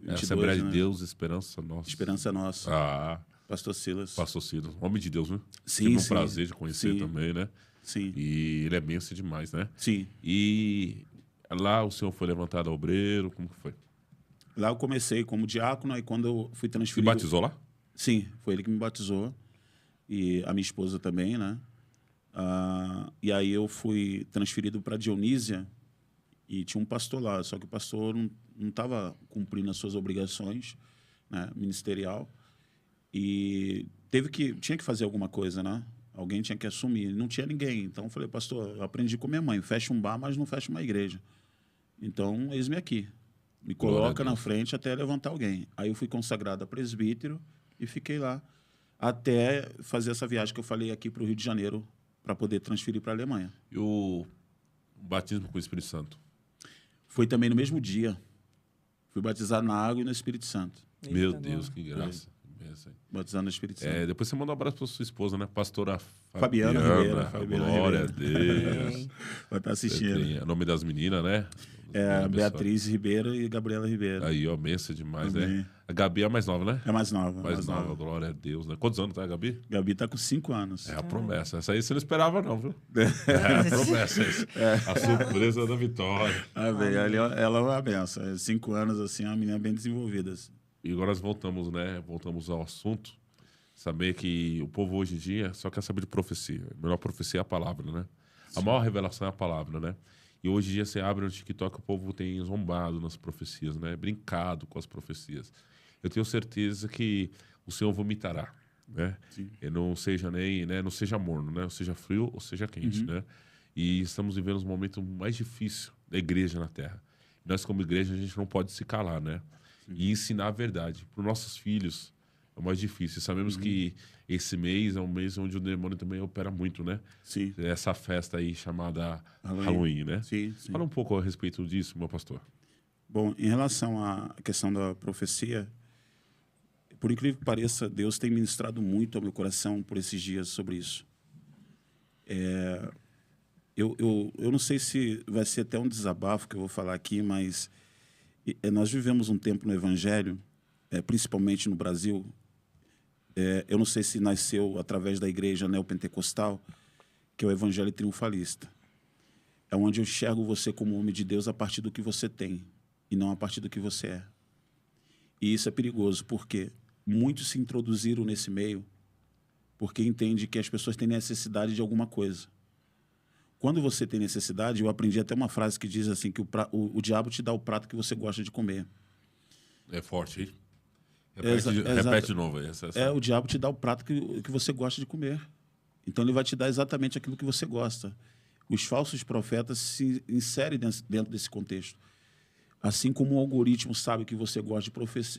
Assembleia de Deus, Esperança Nossa. Esperança Nossa. Pastor Silas. Pastor Silas, homem de Deus, né? Sim, Tive um prazer de conhecer também, né? Sim. E ele é bênção demais, né? Sim. E lá o senhor foi levantado a obreiro, como que foi? Lá eu comecei como diácono, aí quando eu fui transferido... Se batizou lá? Sim, foi ele que me batizou. E a minha esposa também, né? E aí eu fui transferido para Dionísia e tinha um pastor lá, só que o pastor não estava cumprindo as suas obrigações, né, ministerial, e tinha que fazer alguma coisa, né? Alguém tinha que assumir. Não tinha ninguém. Então eu falei, pastor, eu aprendi com minha mãe, fecha um bar, mas não fecha uma igreja. Então, eis-me aqui. Me coloca na frente até levantar alguém. Aí eu fui consagrado a presbítero e fiquei lá até fazer essa viagem que eu falei aqui para o Rio de Janeiro, para poder transferir para a Alemanha. E o batismo com o Espírito Santo? Foi também no mesmo dia. Fui batizado na água e no Espírito Santo. Meu Deus, que graça. Batizado no Espírito Santo. Depois você manda um abraço para sua esposa, né? Pastora Fabiana Ribeira. Glória a Deus. Vai estar assistindo. O nome das meninas, né? É, Beatriz Ribeiro e Gabriela Ribeiro. Aí, ó, benção demais, Amém. né? A Gabi é a mais nova, né? É mais nova. Mais nova, glória a Deus, né? Quantos anos tá a Gabi? Gabi tá com 5 anos. É a promessa. Essa aí você não esperava, não, viu? É a promessa. A surpresa da vitória. Amém. Ela é uma benção. 5 anos, assim, é uma menina bem desenvolvida. E agora nós voltamos, né? Voltamos ao assunto. Saber que o povo hoje em dia só quer saber de profecia. A melhor profecia é a palavra, né? Sim. A maior revelação é a palavra, né? E hoje em dia você abre no TikTok, o povo tem zombado nas profecias, né? Brincado com as profecias. Eu tenho certeza que o Senhor vomitará, né? Sim. E não seja nem, né? Não seja morno, né? Ou seja frio ou seja quente, né? E estamos vivendo os momentos mais difíceis da igreja na Terra. Nós, como igreja, a gente não pode se calar, né? Sim. E ensinar a verdade. Para os nossos filhos é o mais difícil. Sabemos que esse mês é um mês onde o demônio também opera muito, né? Sim. Essa festa aí chamada Halloween, né? Sim, sim. Fala um pouco a respeito disso, meu pastor. Bom, em relação à questão da profecia, por incrível que pareça, Deus tem ministrado muito ao meu coração por esses dias sobre isso. Eu não sei se vai ser até um desabafo que eu vou falar aqui, mas nós vivemos um tempo no Evangelho, principalmente no Brasil. Eu não sei se nasceu através da igreja neopentecostal, que é o Evangelho triunfalista. É onde eu enxergo você como homem de Deus a partir do que você tem e não a partir do que você é. E isso é perigoso, porque muitos se introduziram nesse meio porque entendem que as pessoas têm necessidade de alguma coisa. Quando você tem necessidade, eu aprendi até uma frase que diz assim, que o diabo te dá o prato que você gosta de comer. É forte, hein? Repete de novo aí. O diabo te dá o prato que você gosta de comer. Então, ele vai te dar exatamente aquilo que você gosta. Os falsos profetas se inserem dentro desse contexto. Assim como o algoritmo sabe que você gosta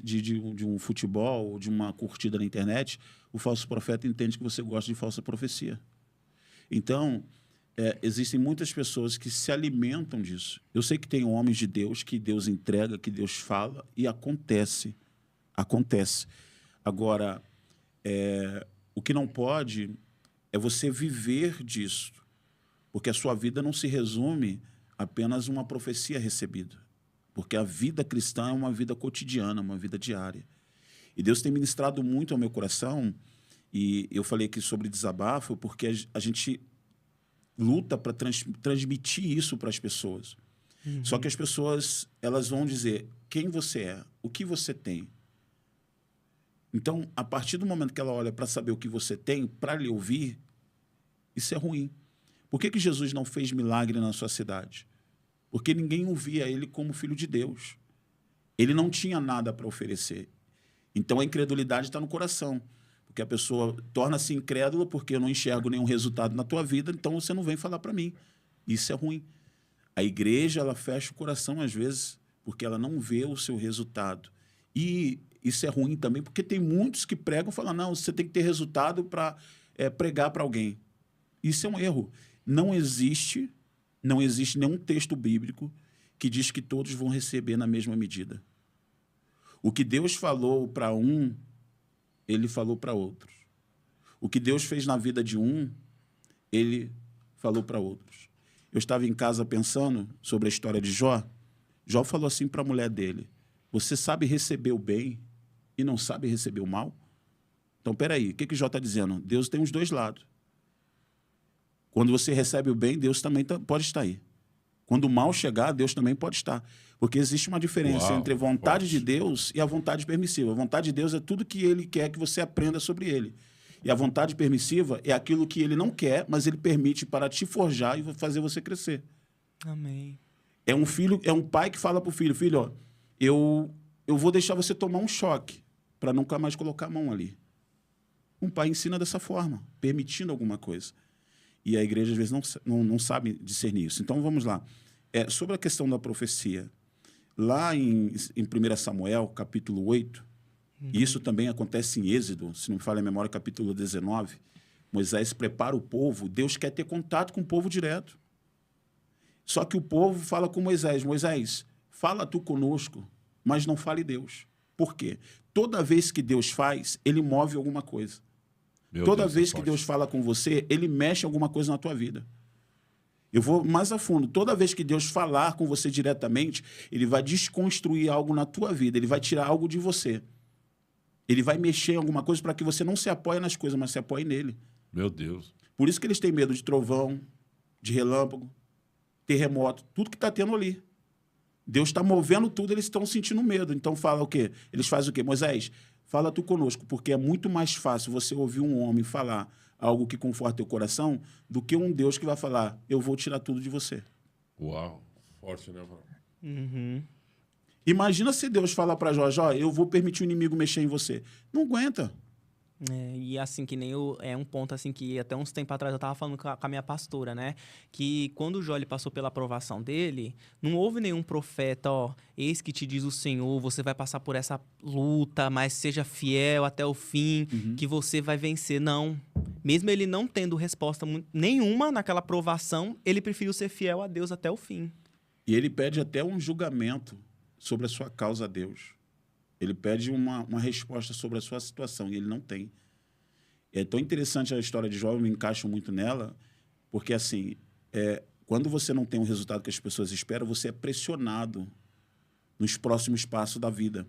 de um futebol, de uma curtida na internet, o falso profeta entende que você gosta de falsa profecia. Então, existem muitas pessoas que se alimentam disso. Eu sei que tem homens de Deus que Deus entrega, que Deus fala, e acontece. Acontece. Agora, o que não pode é você viver disso, porque a sua vida não se resume apenas a uma profecia recebida, porque a vida cristã é uma vida cotidiana, uma vida diária. E Deus tem ministrado muito ao meu coração, e eu falei aqui sobre desabafo, porque a gente luta para transmitir isso para as pessoas. Só que as pessoas, elas vão dizer quem você é, o que você tem. Então, a partir do momento que ela olha para saber o que você tem, para lhe ouvir, isso é ruim. Por que Jesus não fez milagre na sua cidade? Porque ninguém o via ele como filho de Deus. Ele não tinha nada para oferecer. Então, a incredulidade está no coração. Porque a pessoa torna-se incrédula porque eu não enxergo nenhum resultado na tua vida, então você não vem falar para mim. Isso é ruim. A igreja, ela fecha o coração às vezes porque ela não vê o seu resultado. E isso é ruim também porque tem muitos que pregam e falam, não, você tem que ter resultado para pregar para alguém. Isso é um erro. Não existe nenhum texto bíblico que diz que todos vão receber na mesma medida. O que Deus falou para um, ele falou para outros. O que Deus fez na vida de um, ele falou para outros. Eu estava em casa pensando sobre a história de Jó. Jó falou assim para a mulher dele, você sabe receber o bem e não sabe receber o mal? Então, peraí, o que Jó está dizendo? Deus tem os dois lados. Quando você recebe o bem, Deus também pode estar aí. Quando o mal chegar, Deus também pode estar. Porque existe uma diferença entre a vontade de Deus e a vontade permissiva. A vontade de Deus é tudo que Ele quer que você aprenda sobre Ele. E a vontade permissiva é aquilo que Ele não quer, mas Ele permite para te forjar e fazer você crescer. Amém. É um pai que fala para o filho, filho, ó, eu vou deixar você tomar um choque para nunca mais colocar a mão ali. Um pai ensina dessa forma, permitindo alguma coisa. E a igreja, às vezes, não sabe discernir isso. Então, vamos lá. Sobre a questão da profecia, lá em 1 Samuel, capítulo 8, e isso também acontece em Êxodo, se não me falha a memória, capítulo 19, Moisés prepara o povo, Deus quer ter contato com o povo direto. Só que o povo fala com Moisés, Moisés, fala tu conosco, mas não fale Deus. Por quê? Toda vez que Deus faz, ele move alguma coisa. Toda vez que Deus fala com você, ele mexe alguma coisa na tua vida. Eu vou mais a fundo. Toda vez que Deus falar com você diretamente, ele vai desconstruir algo na tua vida, ele vai tirar algo de você. Ele vai mexer em alguma coisa para que você não se apoie nas coisas, mas se apoie nele. Meu Deus. Por isso que eles têm medo de trovão, de relâmpago, terremoto, tudo que está tendo ali. Deus está movendo tudo, eles estão sentindo medo. Então fala o quê? Eles fazem o quê? Moisés, fala tu conosco, porque é muito mais fácil você ouvir um homem falar algo que conforta teu coração do que um Deus que vai falar, eu vou tirar tudo de você. Uau. Forte, né, mano? Uhum. Imagina se Deus fala para Jó, eu vou permitir o inimigo mexer em você. Não aguenta. E assim, que nem é um ponto assim que até uns tempos atrás eu tava falando com a minha pastora, né? Que quando o Jó ele passou pela aprovação dele, não houve nenhum profeta, ó, eis que te diz o Senhor, você vai passar por essa luta, mas seja fiel até o fim, que você vai vencer. Não. Mesmo ele não tendo resposta nenhuma naquela aprovação, ele preferiu ser fiel a Deus até o fim. E ele pede até um julgamento sobre a sua causa a Deus. Ele pede uma resposta sobre a sua situação, e ele não tem. É tão interessante a história de Jó, eu me encaixo muito nela, porque, assim, quando você não tem o resultado que as pessoas esperam, você é pressionado nos próximos passos da vida.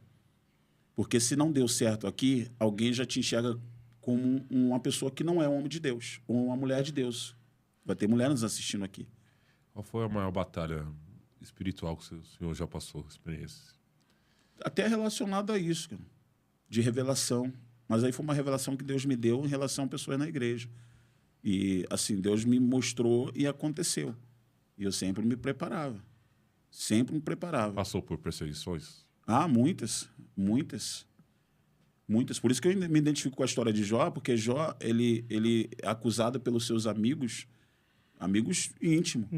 Porque se não deu certo aqui, alguém já te enxerga como uma pessoa que não é um homem de Deus, ou uma mulher de Deus. Vai ter mulher nos assistindo aqui. Qual foi a maior batalha espiritual que o senhor já passou, experiência? Até relacionado a isso, cara, de revelação. Mas aí foi uma revelação que Deus me deu em relação a pessoas na igreja. E, assim, Deus me mostrou e aconteceu. E eu sempre me preparava. Sempre me preparava. Passou por perseguições? Ah, muitas. Muitas. Muitas. Por isso que eu me identifico com a história de Jó, porque Jó, ele é acusado pelos seus amigos íntimos.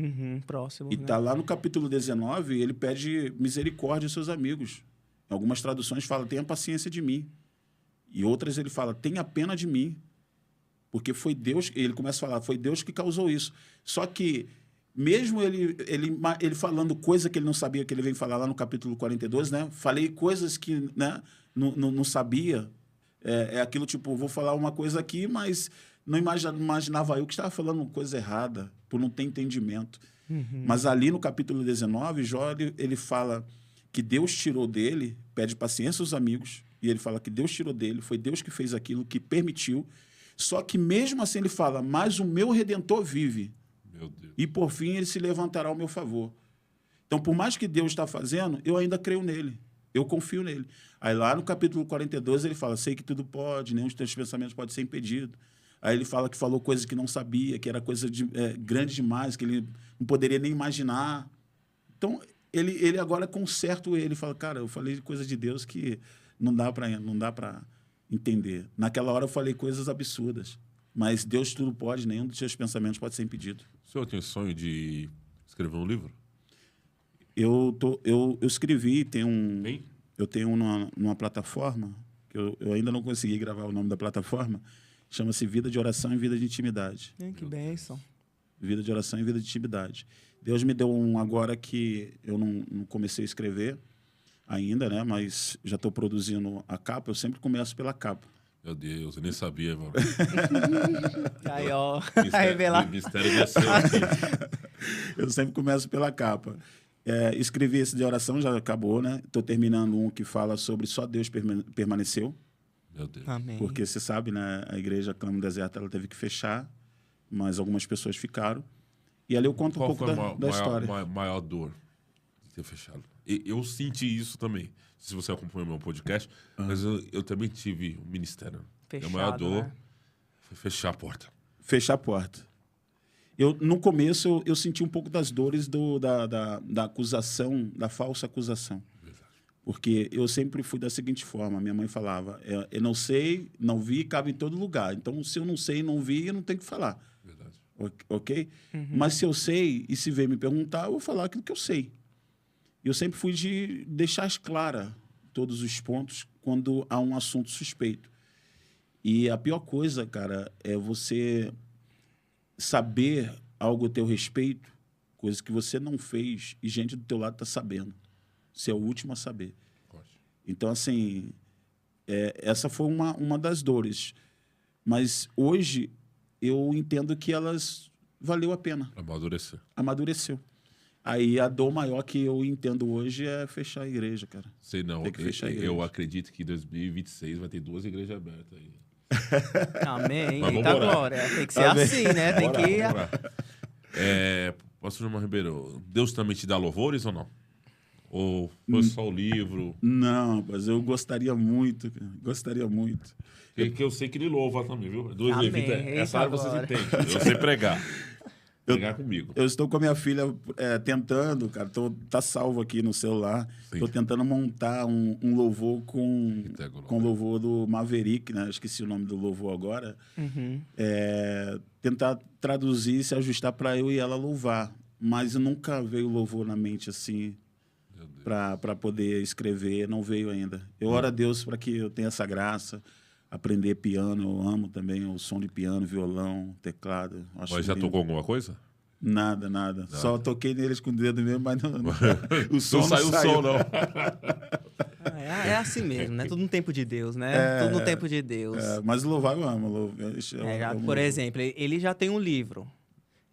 Próximo. E está lá no capítulo 19, ele pede misericórdia aos seus amigos. Em algumas traduções fala, tenha paciência de mim. E outras ele fala, tenha pena de mim. Porque foi Deus, ele começa a falar, foi Deus que causou isso. Só que, mesmo ele falando coisa que ele não sabia, que ele vem falar lá no capítulo 42, né? Falei coisas que, né, não sabia. É aquilo tipo, vou falar uma coisa aqui, mas não imaginava eu que estava falando uma coisa errada, por não ter entendimento. Mas ali no capítulo 19, Jó, ele fala que Deus tirou dele, pede paciência aos amigos, e ele fala que Deus tirou dele, foi Deus que fez aquilo, que permitiu. Só que mesmo assim ele fala, mas o meu Redentor vive. Meu Deus. E por fim ele se levantará ao meu favor. Então, por mais que Deus está fazendo, eu ainda creio nele. Eu confio nele. Aí lá no capítulo 42 ele fala, sei que tudo pode, nenhum dos teus pensamentos pode ser impedido. Aí ele fala que falou coisas que não sabia, que era coisa grande demais, que ele não poderia nem imaginar. Então, ele agora conserta ele. Fala, cara, eu falei coisa de Deus que não dá para entender. Naquela hora eu falei coisas absurdas. Mas Deus tudo pode, nenhum dos seus pensamentos pode ser impedido. O senhor tem sonho de escrever um livro? Eu escrevi, Tem? eu tenho numa plataforma, que eu ainda não consegui gravar o nome da plataforma, chama-se Vida de Oração e Vida de Intimidade. Que bênção. Vida de Oração e Vida de Intimidade. Deus me deu um agora que eu não comecei a escrever ainda, né? Mas já estou produzindo a capa. Eu sempre começo pela capa. Meu Deus, eu nem sabia, mano. Aí, ó, a revelar. Mistério de seu aqui. Eu sempre começo pela capa. Escrevi esse de oração, já acabou, né? Estou terminando um que fala sobre só Deus permaneceu. Meu Deus. Amém. Porque você sabe, né? A igreja Clamo Deserto, ela teve que fechar, mas algumas pessoas ficaram. E ali eu conto um pouco da história. Qual foi a maior dor de ter fechado? Eu senti isso também. Se você acompanhou meu podcast, mas eu também tive um ministério. Fechado, a maior dor né? foi fechar a porta. Fechar a porta. No começo, eu senti um pouco das dores da acusação, da falsa acusação. Verdade. Porque eu sempre fui da seguinte forma. Minha mãe falava, eu não sei, não vi, cabe em todo lugar. Então, se eu não sei, não vi, eu não tenho que falar. Verdade. Ok? Mas se eu sei, e se vier me perguntar, eu vou falar aquilo que eu sei. Eu sempre fui de deixar clara todos os pontos quando há um assunto suspeito. E a pior coisa, cara, é você saber algo a teu respeito, coisa que você não fez e gente do teu lado está sabendo. Você é o último a saber. Ótimo. Então, assim, essa foi uma das dores. Mas hoje eu entendo que elas valeu a pena. Amadureceu. Aí a dor maior que eu entendo hoje é fechar a igreja, cara. Sei não, Tem que fechar a igreja. eu acredito que em 2026 vai ter 2 igrejas abertas aí. Amém. Mas Eita vamos orar. glória. Tem que ser Amém. assim, né? Tem Bora, que... vamos orar. Pastor Gilmar Ribeiro, Deus também te dá louvores ou não? Ou foi só o livro? Não, mas eu gostaria muito, cara. Gostaria muito. Que eu sei que ele louva também, viu? Amém. Essa área vocês Eita, entendem. Eu sei pregar. Pregar comigo. Eu estou com a minha filha tentando, cara, tá salvo aqui no celular. Estou tentando montar um louvor com o louvor do Maverick, né? Esqueci o nome do louvor agora. Tentar traduzir, se ajustar para eu e ela louvar. Mas nunca veio louvor na mente assim para poder escrever, não veio ainda. Eu oro a Deus para que eu tenha essa graça. Aprender piano, eu amo também o som de piano, violão, teclado. Mas já tocou alguma coisa? Nada. Só toquei neles com o dedo mesmo, mas o som não saiu o som, não. É assim mesmo, né? Tudo no tempo de Deus, né? Tudo no tempo de Deus. Mas louvar eu amo. Por exemplo, ele já tem um livro.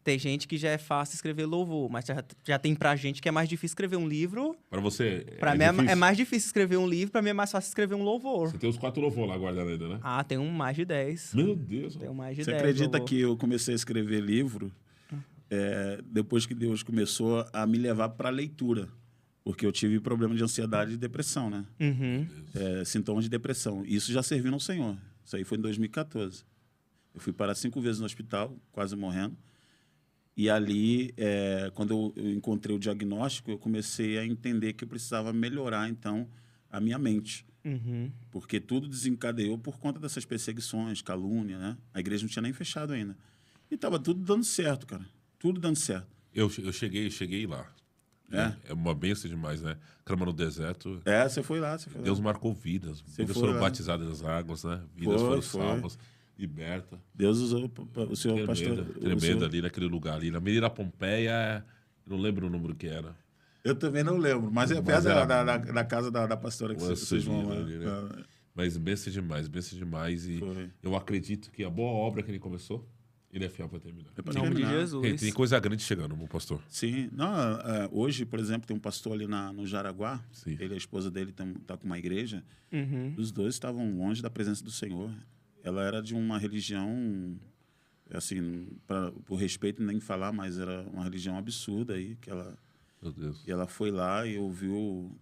Tem gente que já é fácil escrever louvor, mas já tem pra gente que é mais difícil escrever um livro. Pra você Pra mim é mais difícil escrever um livro, pra mim é mais fácil escrever um louvor. Você tem os 4 louvores lá guardados ainda, né? Ah, tem mais de 10. Meu Deus. Tem mais de Você 10 acredita louvor. que eu comecei a escrever livro depois que Deus começou a me levar para leitura? Porque eu tive problema de ansiedade e depressão, né? Uhum. Sintomas de depressão. Isso já servindo ao Senhor. Isso aí foi em 2014. Eu fui parar 5 vezes no hospital, quase morrendo. E ali, quando eu encontrei o diagnóstico, eu comecei a entender que eu precisava melhorar, então, a minha mente. Uhum. Porque tudo desencadeou por conta dessas perseguições, calúnia, né? A igreja não tinha nem fechado ainda. E estava tudo dando certo, cara. Tudo dando certo. Eu cheguei lá. É uma benção demais, né? Clama no deserto. Você foi lá. Deus marcou vidas. Vidas foram batizadas nas águas, né? Vidas foram salvas. Liberta. Deus usou o senhor pastor. Tremenda ali naquele lugar ali. Na Menina Pompeia, não lembro o número que era. Eu também não lembro, mas é perto da casa da pastora que vocês vão lá. Ali, né? Mas benção demais. E eu acredito que a boa obra que ele começou, ele é fiel para terminar. Em nome de Jesus. Tem coisa grande chegando, meu pastor. Sim. Não, hoje, por exemplo, tem um pastor ali no Jaraguá. Sim. Ele e a esposa dele tá com uma igreja. Uhum. Os dois estavam longe da presença do Senhor. Ela era de uma religião, assim, por respeito nem falar, mas era uma religião absurda aí, que ela... Meu Deus. E ela foi lá e ouviu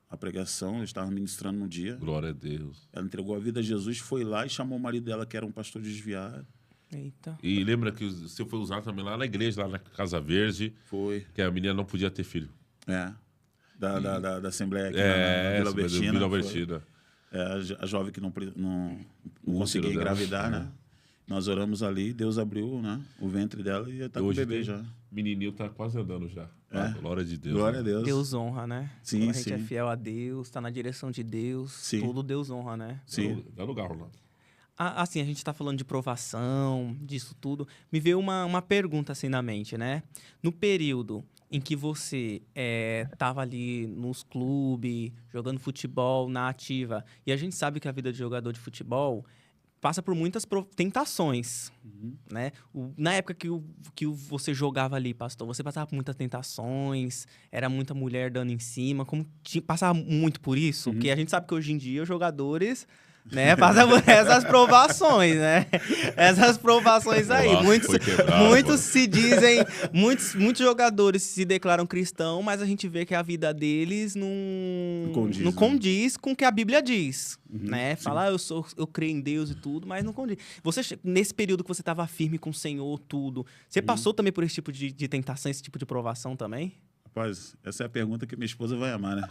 a pregação, eu estava ministrando no dia. Glória a Deus. Ela entregou a vida a Jesus, foi lá e chamou o marido dela, que era um pastor desviado. Eita. E lembra que você foi usado também lá na igreja, lá na Casa Verde. Foi. Que a menina não podia ter filho. Da Assembleia aqui na Vila Albertina. A jovem que não conseguia engravidar, né? Nós oramos ali, Deus abriu, né, o ventre dela e está com o bebê já. Menininho tá quase andando já. Glória de Deus. Glória a Deus. Deus honra, né? Sim, quando a gente é fiel a Deus, está na direção de Deus, tudo Deus honra, né? Sim. Dá lugar, Rolando. Assim, a gente está falando de provação, disso tudo. Me veio uma pergunta assim na mente, né? No período em que você estava ali nos clubes, jogando futebol, na ativa, e a gente sabe que a vida de jogador de futebol passa por muitas tentações, né? Na época que você jogava ali, pastor, você passava por muitas tentações, era muita mulher dando em cima, passava muito por isso? Porque a gente sabe que hoje em dia os jogadores... né? Passa por essas provações, né? Essas provações aí. Nossa, muitos se dizem... Muitos jogadores se declaram cristãos, mas a gente vê que a vida deles não condiz com o que a Bíblia diz, né? Fala, eu creio em Deus e tudo, mas não condiz. Nesse período que você estava firme com o Senhor, tudo, você passou também por esse tipo de tentação, esse tipo de provação também? Rapaz, essa é a pergunta que minha esposa vai amar, né?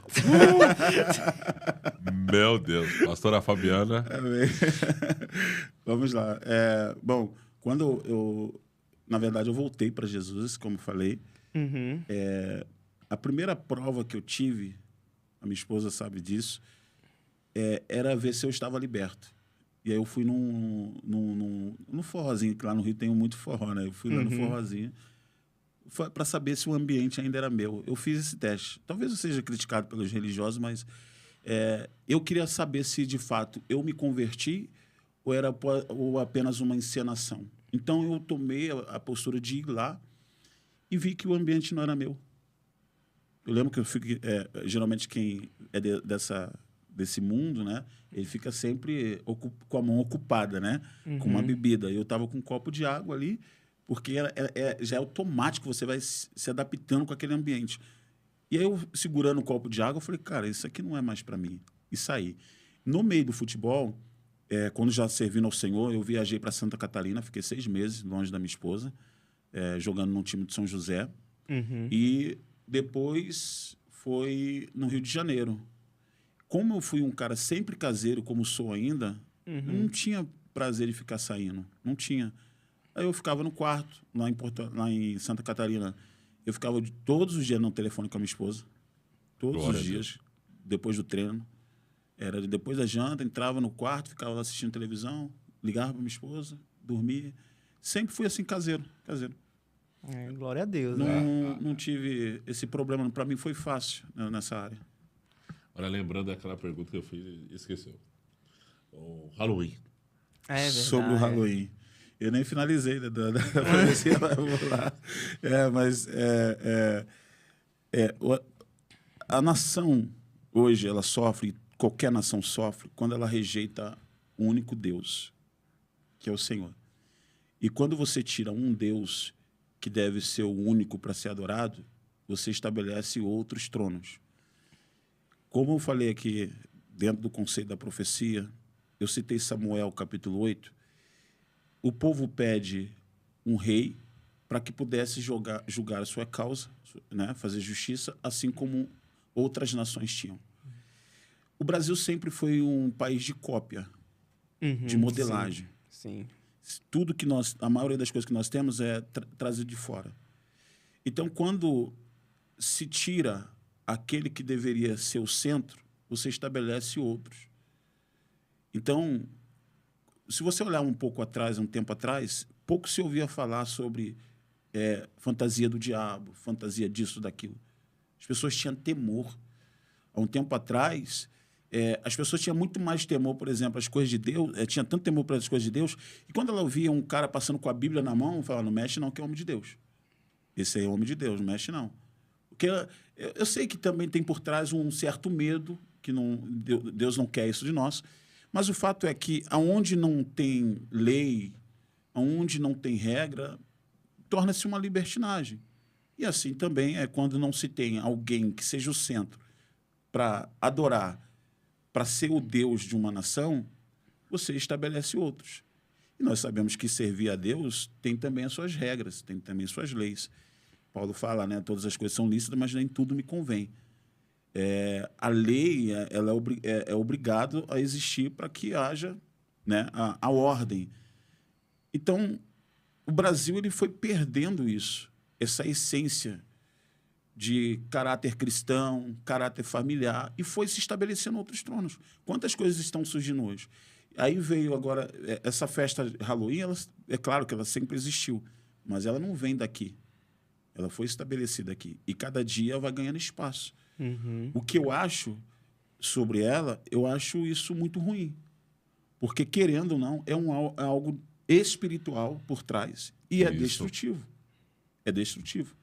Meu Deus. Pastora Fabiana. Vamos lá. Bom, quando na verdade, eu voltei para Jesus, como falei. Uhum. A primeira prova que eu tive, a minha esposa sabe disso, era ver se eu estava liberto. E aí eu fui num forrozinho, que lá no Rio tem muito forró, né? Eu fui lá no forrozinho para saber se o ambiente ainda era meu. Eu fiz esse teste. Talvez eu seja criticado pelos religiosos, mas eu queria saber se, de fato, eu me converti ou apenas uma encenação. Então, eu tomei a postura de ir lá e vi que o ambiente não era meu. Eu lembro que eu fico... geralmente, quem é desse mundo, né? Ele fica sempre com a mão ocupada, né? Com uma bebida. Eu estava com um copo de água ali, porque já é automático, você vai se adaptando com aquele ambiente. E aí, eu segurando o copo de água, eu falei, cara, isso aqui não é mais para mim. E saí. No meio do futebol, quando já servindo ao Senhor, eu viajei para Santa Catarina, fiquei 6 meses longe da minha esposa, jogando num time de São José. E depois foi no Rio de Janeiro. Como eu fui um cara sempre caseiro, como sou ainda, eu não tinha prazer em ficar saindo. Não tinha. Aí eu ficava no quarto, lá em Santa Catarina. Eu ficava todos os dias no telefone com a minha esposa. Todos os dias, depois do treino. Era depois da janta, entrava no quarto, ficava lá assistindo televisão, ligava para minha esposa, dormia. Sempre fui assim, caseiro. Glória a Deus. Não tive esse problema. Para mim foi fácil, né, nessa área. Olha, lembrando daquela pergunta que eu fiz, esqueceu. O Halloween. É verdade. Sobre o Halloween. Eu nem finalizei, né? Falei, vou lá. Mas a nação, hoje, ela sofre, qualquer nação sofre, quando ela rejeita o único Deus, que é o Senhor. E quando você tira um Deus que deve ser o único para ser adorado, você estabelece outros tronos. Como eu falei aqui, dentro do conceito da profecia, eu citei Samuel, capítulo 8, o povo pede um rei para que pudesse julgar a sua causa, né, fazer justiça, assim como outras nações tinham. O Brasil sempre foi um país de cópia, de modelagem. Sim. Tudo que a maioria das coisas que nós temos é trazido de fora. Então, quando se tira aquele que deveria ser o centro, você estabelece outros. Então, se você olhar um pouco atrás, um tempo atrás, pouco se ouvia falar sobre fantasia do diabo, fantasia disso, daquilo. As pessoas tinham temor. Há um tempo atrás, as pessoas tinham muito mais temor, por exemplo, às coisas de Deus, tinha tanto temor para as coisas de Deus, e quando ela ouvia um cara passando com a Bíblia na mão, falava, não mexe não, que é homem de Deus. Esse aí é homem de Deus, não mexe não. Porque eu sei que também tem por trás um certo medo, que Deus não quer isso de nós, mas o fato é que aonde não tem lei, aonde não tem regra, torna-se uma libertinagem. E assim também é quando não se tem alguém que seja o centro para adorar, para ser o Deus de uma nação, você estabelece outros. E nós sabemos que servir a Deus tem também as suas regras, tem também as suas leis. Paulo fala, né, todas as coisas são lícitas, mas nem tudo me convém. A lei ela é obrigado a existir para que haja, né, a ordem. Então, o Brasil ele foi perdendo isso, essa essência de caráter cristão, caráter familiar, e foi se estabelecendo outros tronos. Quantas coisas estão surgindo hoje? Aí veio agora essa festa Halloween, é claro que ela sempre existiu, mas ela não vem daqui. Ela foi estabelecida aqui. E cada dia vai ganhando espaço. O que eu acho sobre ela, eu acho isso muito ruim. Porque, querendo ou não, é algo espiritual por trás. E é destrutivo. É destrutivo.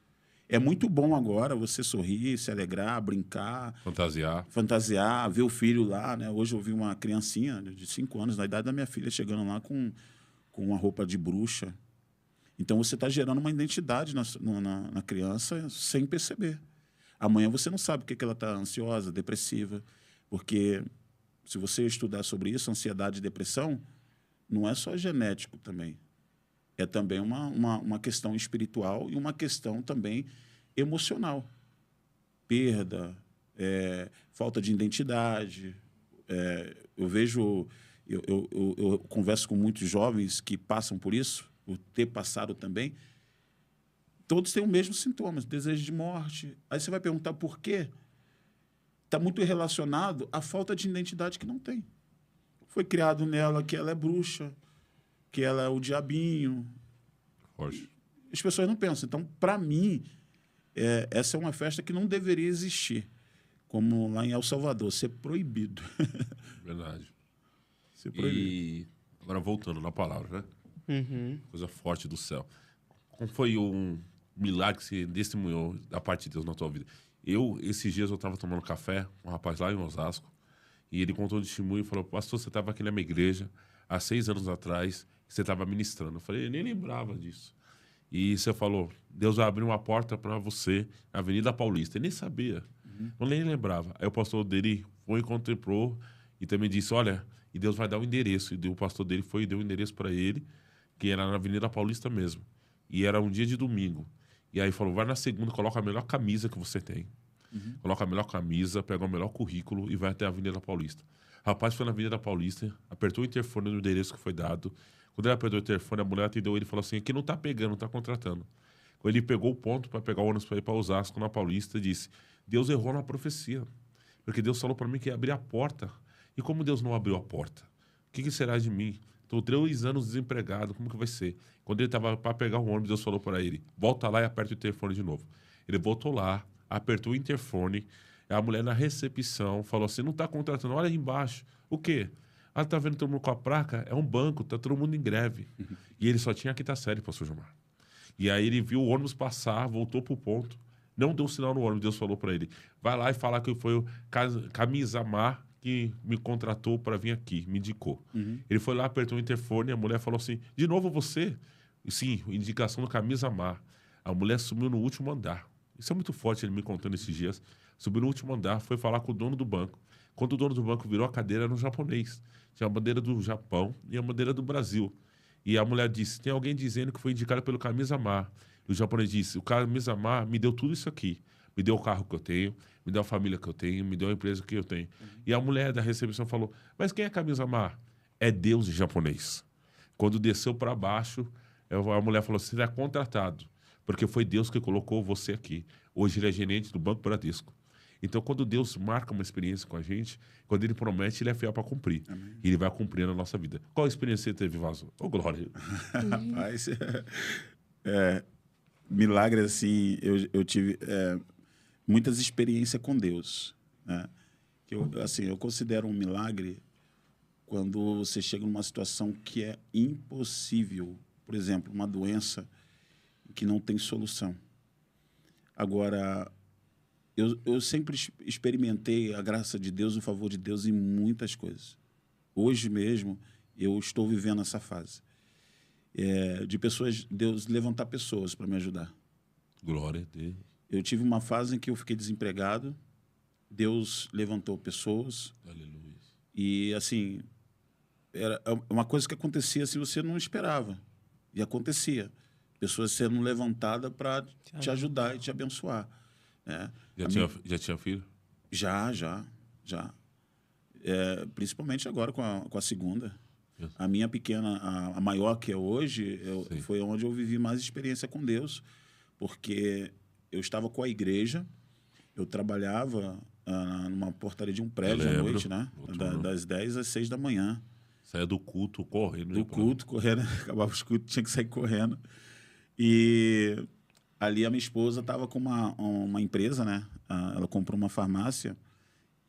É muito bom agora você sorrir, se alegrar, brincar. Fantasiar, ver o filho lá, né? Hoje eu vi uma criancinha de 5 anos, na idade da minha filha, chegando lá com uma roupa de bruxa. Então, você está gerando uma identidade na criança sem perceber. Amanhã você não sabe o que ela está ansiosa, depressiva. Porque, se você estudar sobre isso, ansiedade e depressão, não é só genético também. É também uma questão espiritual e uma questão também emocional. Perda, falta de identidade. Eu vejo... Eu converso com muitos jovens que passam por isso, por ter passado também. Todos têm o mesmo sintoma, desejo de morte. Aí você vai perguntar por quê? Está muito relacionado à falta de identidade que não tem. Foi criado nela que ela é bruxa, que ela é o diabinho. Hoje. As pessoas não pensam. Então, para mim, essa é uma festa que não deveria existir. Como lá em El Salvador, ser proibido. Verdade. Ser proibido. E agora voltando na palavra, né? Coisa forte do céu. Como foi um milagre que você testemunhou da parte de Deus na tua vida? Esses dias eu estava tomando café com um rapaz lá em Osasco, e ele contou um testemunho e falou: pastor, você estava aqui na minha igreja há 6 anos atrás, você estava ministrando. Eu falei: eu nem lembrava disso. E você falou: Deus vai abrir uma porta para você na Avenida Paulista. Eu nem sabia, eu nem lembrava. Aí o pastor dele foi e contemplou e também disse: olha, e Deus vai dar o endereço. E o pastor dele foi e deu o endereço para ele, que era na Avenida Paulista mesmo. E era um dia de domingo. E aí falou: vai na segunda, coloca a melhor camisa que você tem. Coloca a melhor camisa, pega o melhor currículo e vai até a Avenida Paulista. O rapaz foi na Avenida Paulista, apertou o interfone no endereço que foi dado. Quando ele apertou o interfone, a mulher atendeu ele e falou assim: aqui não tá pegando, não tá contratando. Quando ele pegou o ponto para pegar o ônibus para ir para Osasco, na Paulista, disse: Deus errou na profecia. Porque Deus falou para mim que ia abrir a porta. E como Deus não abriu a porta? O que será de mim? Estou 3 anos desempregado, como que vai ser? Quando ele estava para pegar o ônibus, Deus falou para ele: volta lá e aperta o interfone de novo. Ele voltou lá, apertou o interfone, a mulher na recepção falou assim: não está contratando, olha aí embaixo. O quê? Ah, tá vendo todo mundo com a placa? É um banco, tá todo mundo em greve. E ele só tinha a quinta série, pastor Gilmar. E aí ele viu o ônibus passar, voltou pro ponto, não deu sinal no ônibus. Deus falou para ele: vai lá e fala que foi o Camisa Mar que me contratou para vir aqui, me indicou. Ele foi lá, apertou o interfone, a mulher falou assim: de novo você? E sim, indicação do Camisa Mar. A mulher subiu no último andar. Isso é muito forte, ele me contando esses dias. Subiu no último andar, foi falar com o dono do banco. Quando o dono do banco virou a cadeira, era um japonês. Tinha a bandeira do Japão e a bandeira do Brasil. E a mulher disse: tem alguém dizendo que foi indicado pelo Camisa Mar. E o japonês disse: o Camisa Mar me deu tudo isso aqui. Me deu o carro que eu tenho, me deu a família que eu tenho, me deu a empresa que eu tenho. E a mulher da recepção falou: mas quem é Camisa Mar? É Deus em japonês. Quando desceu para baixo, a mulher falou: você é contratado, porque foi Deus que colocou você aqui. Hoje ele é gerente do Banco Bradesco. Então, quando Deus marca uma experiência com a gente, quando Ele promete, Ele é fiel para cumprir. Amém. E Ele vai cumprir na nossa vida. Qual experiência você teve, Vaso? Ô, glória! Rapaz, milagre assim, eu tive muitas experiências com Deus. Né? Eu considero um milagre quando você chega numa situação que é impossível. Por exemplo, uma doença que não tem solução. Agora, eu sempre experimentei a graça de Deus, o favor de Deus em muitas coisas. Hoje mesmo, eu estou vivendo essa fase. De pessoas, Deus levantar pessoas para me ajudar. Glória a Deus. Eu tive uma fase em que eu fiquei desempregado. Deus levantou pessoas. Aleluia. E, assim, era uma coisa que acontecia assim, você não esperava. E acontecia. Pessoas sendo levantadas para te ajudar e te abençoar. Né? Já tinha filho? Já. Principalmente agora com a segunda. Isso. A minha pequena, a maior que é hoje, foi onde eu vivi mais experiência com Deus, porque eu estava com a igreja, eu trabalhava numa portaria de um prédio à noite, né? Das 10 às 6 da manhã. Saía do culto correndo. Do culto, correndo. Acabava os cultos, tinha que sair correndo. E ali a minha esposa estava com uma empresa, né? Ela comprou uma farmácia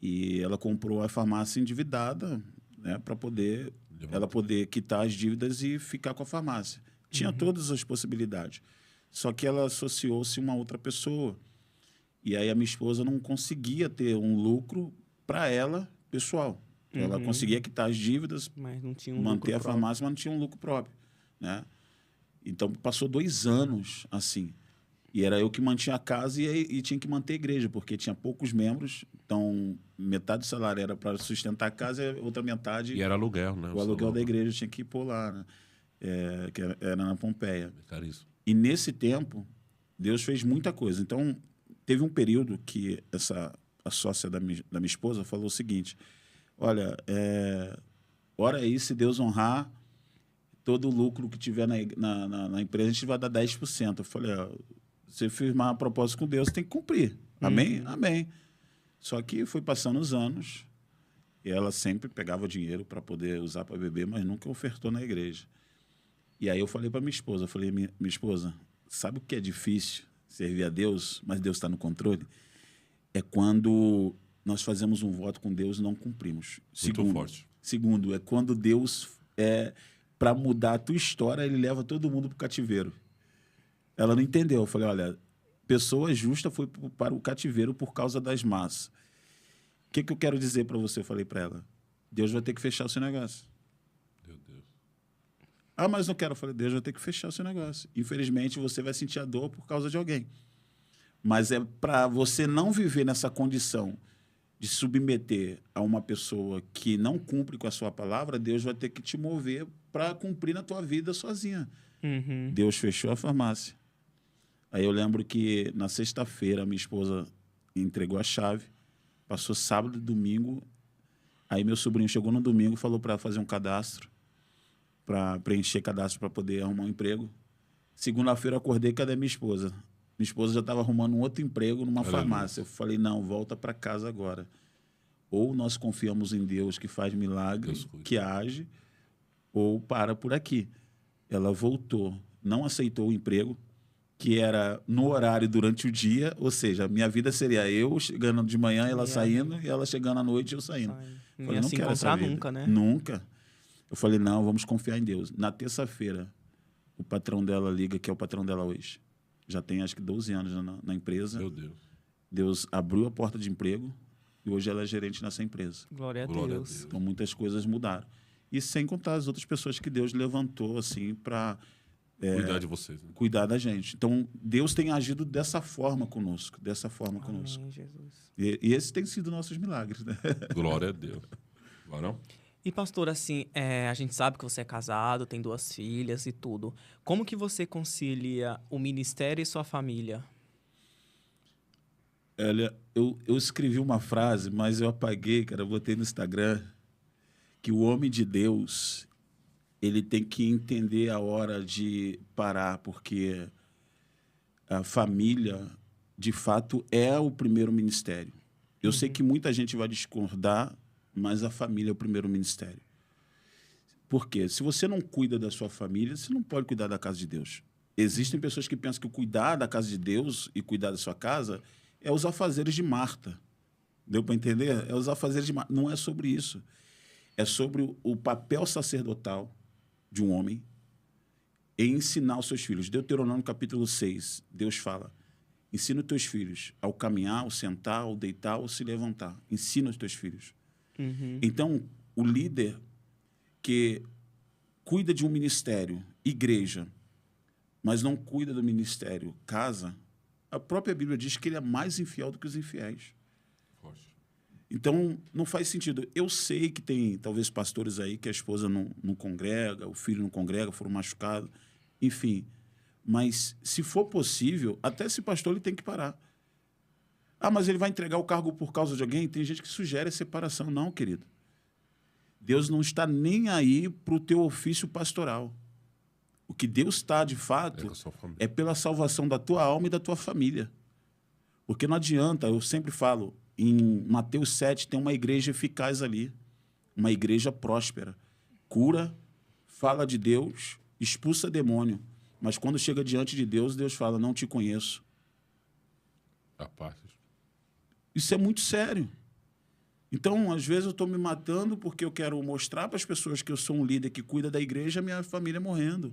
e ela comprou a farmácia endividada, né? Para ela poder quitar as dívidas e ficar com a farmácia. Tinha todas as possibilidades. Só que ela associou-se a uma outra pessoa. E aí a minha esposa não conseguia ter um lucro para ela, pessoal. Ela conseguia quitar as dívidas, mas não tinha manter a farmácia, mas não tinha um lucro próprio, né? Então, passou 2 anos assim. E era eu que mantinha a casa e tinha que manter a igreja, porque tinha poucos membros. Então, metade do salário era para sustentar a casa e outra metade... E era aluguel, né? O aluguel da igreja tinha que ir por lá, né? Que era na Pompeia. Isso. E nesse tempo, Deus fez muita coisa. Então, teve um período que a sócia da minha esposa falou o seguinte: olha, ora aí, se Deus honrar, todo o lucro que tiver na empresa, a gente vai dar 10%. Eu falei: você firmar a propósito com Deus, tem que cumprir. Amém? Amém. Só que foi passando os anos e ela sempre pegava dinheiro para poder usar para beber, mas nunca ofertou na igreja. E aí eu falei para minha esposa, minha esposa, sabe o que é difícil servir a Deus, mas Deus está no controle? É quando nós fazemos um voto com Deus e não cumprimos. Muito forte. Segundo, é quando Deus para mudar a tua história, ele leva todo mundo para o cativeiro. Ela não entendeu. Eu falei, olha, pessoa justa foi para o cativeiro por causa das más. O que eu quero dizer para você? Eu falei para ela, Deus vai ter que fechar o seu negócio. Meu Deus. Ah, mas não quero. Eu falei, Deus vai ter que fechar o seu negócio. Infelizmente, você vai sentir a dor por causa de alguém. Mas é para você não viver nessa condição de submeter a uma pessoa que não cumpre com a sua palavra, Deus vai ter que te mover para cumprir na tua vida sozinha. Uhum. Deus fechou a farmácia. Aí eu lembro que na sexta-feira minha esposa entregou a chave, passou sábado e domingo, aí meu sobrinho chegou no domingo e falou para fazer um cadastro, para preencher cadastro para poder arrumar um emprego. Segunda-feira eu acordei, cadê minha esposa? Minha esposa já estava arrumando um outro emprego numa farmácia. Eu falei, não, volta para casa agora. Ou nós confiamos em Deus que faz milagres, que age, ou para por aqui. Ela voltou, não aceitou o emprego, que era no horário durante o dia, ou seja, a minha vida seria eu chegando de manhã, ela saindo, e ela chegando à noite, eu saindo. Não Falei, ia não se quero essa encontrar vida. nunca, né? Nunca. Eu falei, não, vamos confiar em Deus. Na terça-feira, o patrão dela liga, que é o patrão dela hoje. Já tem, acho que, 12 anos na empresa. Meu Deus. Deus abriu a porta de emprego e hoje ela é gerente nessa empresa. Glória a Glória a Deus. Deus. Então, muitas coisas mudaram. E sem contar as outras pessoas que Deus levantou, assim, para Cuidar de vocês. Né? cuidar da gente. Então, Deus tem agido dessa forma conosco, conosco. Amém, Jesus. E esses têm sido nossos milagres, né? Glória a Deus. Varão? E, pastor, assim, a gente sabe que você é casado, tem 2 filhas e tudo. Como que você concilia o ministério e sua família? Olha, eu escrevi uma frase, mas eu apaguei, cara, eu botei no Instagram, que o homem de Deus, ele tem que entender a hora de parar, porque a família, de fato, é o primeiro ministério. Eu sei que muita gente vai discordar, mas a família é o primeiro ministério. Por quê? Se você não cuida da sua família, você não pode cuidar da casa de Deus. Existem pessoas que pensam que cuidar da casa de Deus e cuidar da sua casa é os afazeres de Marta. Deu para entender? É os afazeres de Marta. Não é sobre isso. É sobre o papel sacerdotal de um homem em ensinar os seus filhos. Deuteronômio capítulo 6, Deus fala, ensina os teus filhos ao caminhar, ao sentar, ao deitar, ao se levantar. Ensina os teus filhos. Uhum. Então, o líder que cuida de um ministério, igreja, mas não cuida do ministério, casa, a própria Bíblia diz que ele é mais infiel do que os infiéis. Poxa. Então, não faz sentido. Eu sei que tem, talvez, pastores aí que a esposa não congrega, o filho não congrega, foram machucados, enfim. Mas, se for possível, até esse pastor ele tem que parar. Ah, mas ele vai entregar o cargo por causa de alguém? Tem gente que sugere a separação. Não, querido. Deus não está nem aí para o teu ofício pastoral. O que Deus está, de fato, é pela salvação da tua alma e da tua família. Porque não adianta, eu sempre falo, em Mateus 7 tem uma igreja eficaz ali, uma igreja próspera. Cura, fala de Deus, expulsa demônio. Mas quando chega diante de Deus, Deus fala, não te conheço. A parte. Isso é muito sério. Então, às vezes, eu estou me matando porque eu quero mostrar para as pessoas que eu sou um líder que cuida da igreja e a minha família morrendo.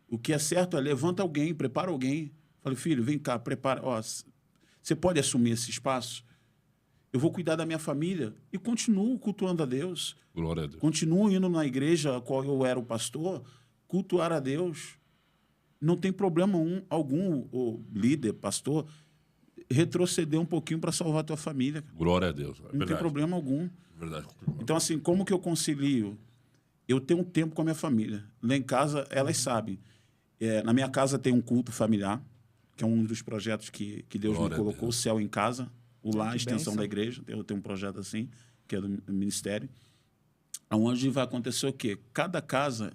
O que é certo é levanta alguém, prepara alguém. Fala, filho, vem cá, prepara. Ó, você pode assumir esse espaço? Eu vou cuidar da minha família e continuo cultuando a Deus. Glória a Deus. Continuo indo na igreja a qual eu era o pastor, cultuar a Deus. Não tem problema algum, o líder, pastor, retroceder um pouquinho para salvar a tua família. Glória a Deus. Não tem problema algum. Verdade. Então, assim, como que eu concilio? Eu tenho um tempo com a minha família. Lá em casa, elas sabem. Na minha casa tem um culto familiar, que é um dos projetos que Deus me colocou, o Céu em Casa, o Lar, a extensão da igreja. Eu tenho um projeto assim, que é do ministério. Onde vai acontecer o quê? Cada casa,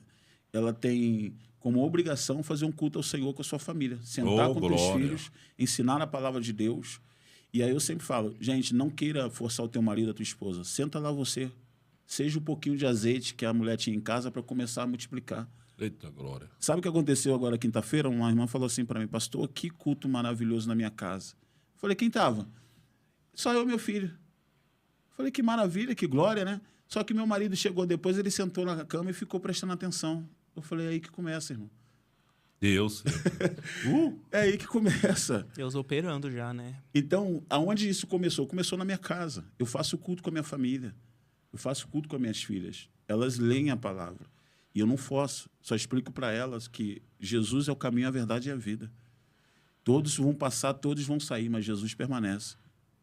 ela tem como obrigação fazer um culto ao Senhor com a sua família. Sentar com teus filhos, ensinar a palavra de Deus. E aí eu sempre falo, gente, não queira forçar o teu marido, a tua esposa. Senta lá você. Seja um pouquinho de azeite que a mulher tinha em casa para começar a multiplicar. Eita glória. Sabe o que aconteceu agora quinta-feira? Uma irmã falou assim para mim, pastor, que culto maravilhoso na minha casa. Eu falei, quem estava? Só eu e meu filho. Eu Falei, que maravilha, que glória, né? Só que meu marido chegou depois, ele sentou na cama e ficou prestando atenção. Eu falei, é aí que começa, irmão. Deus. É aí que começa. Deus operando já, né? Então, aonde isso começou? Começou na minha casa. Eu faço culto com a minha família. Eu faço culto com as minhas filhas. Elas leem a palavra. E eu não forço. Só explico para elas que Jesus é o caminho, a verdade e a vida. Todos vão passar, todos vão sair, mas Jesus permanece.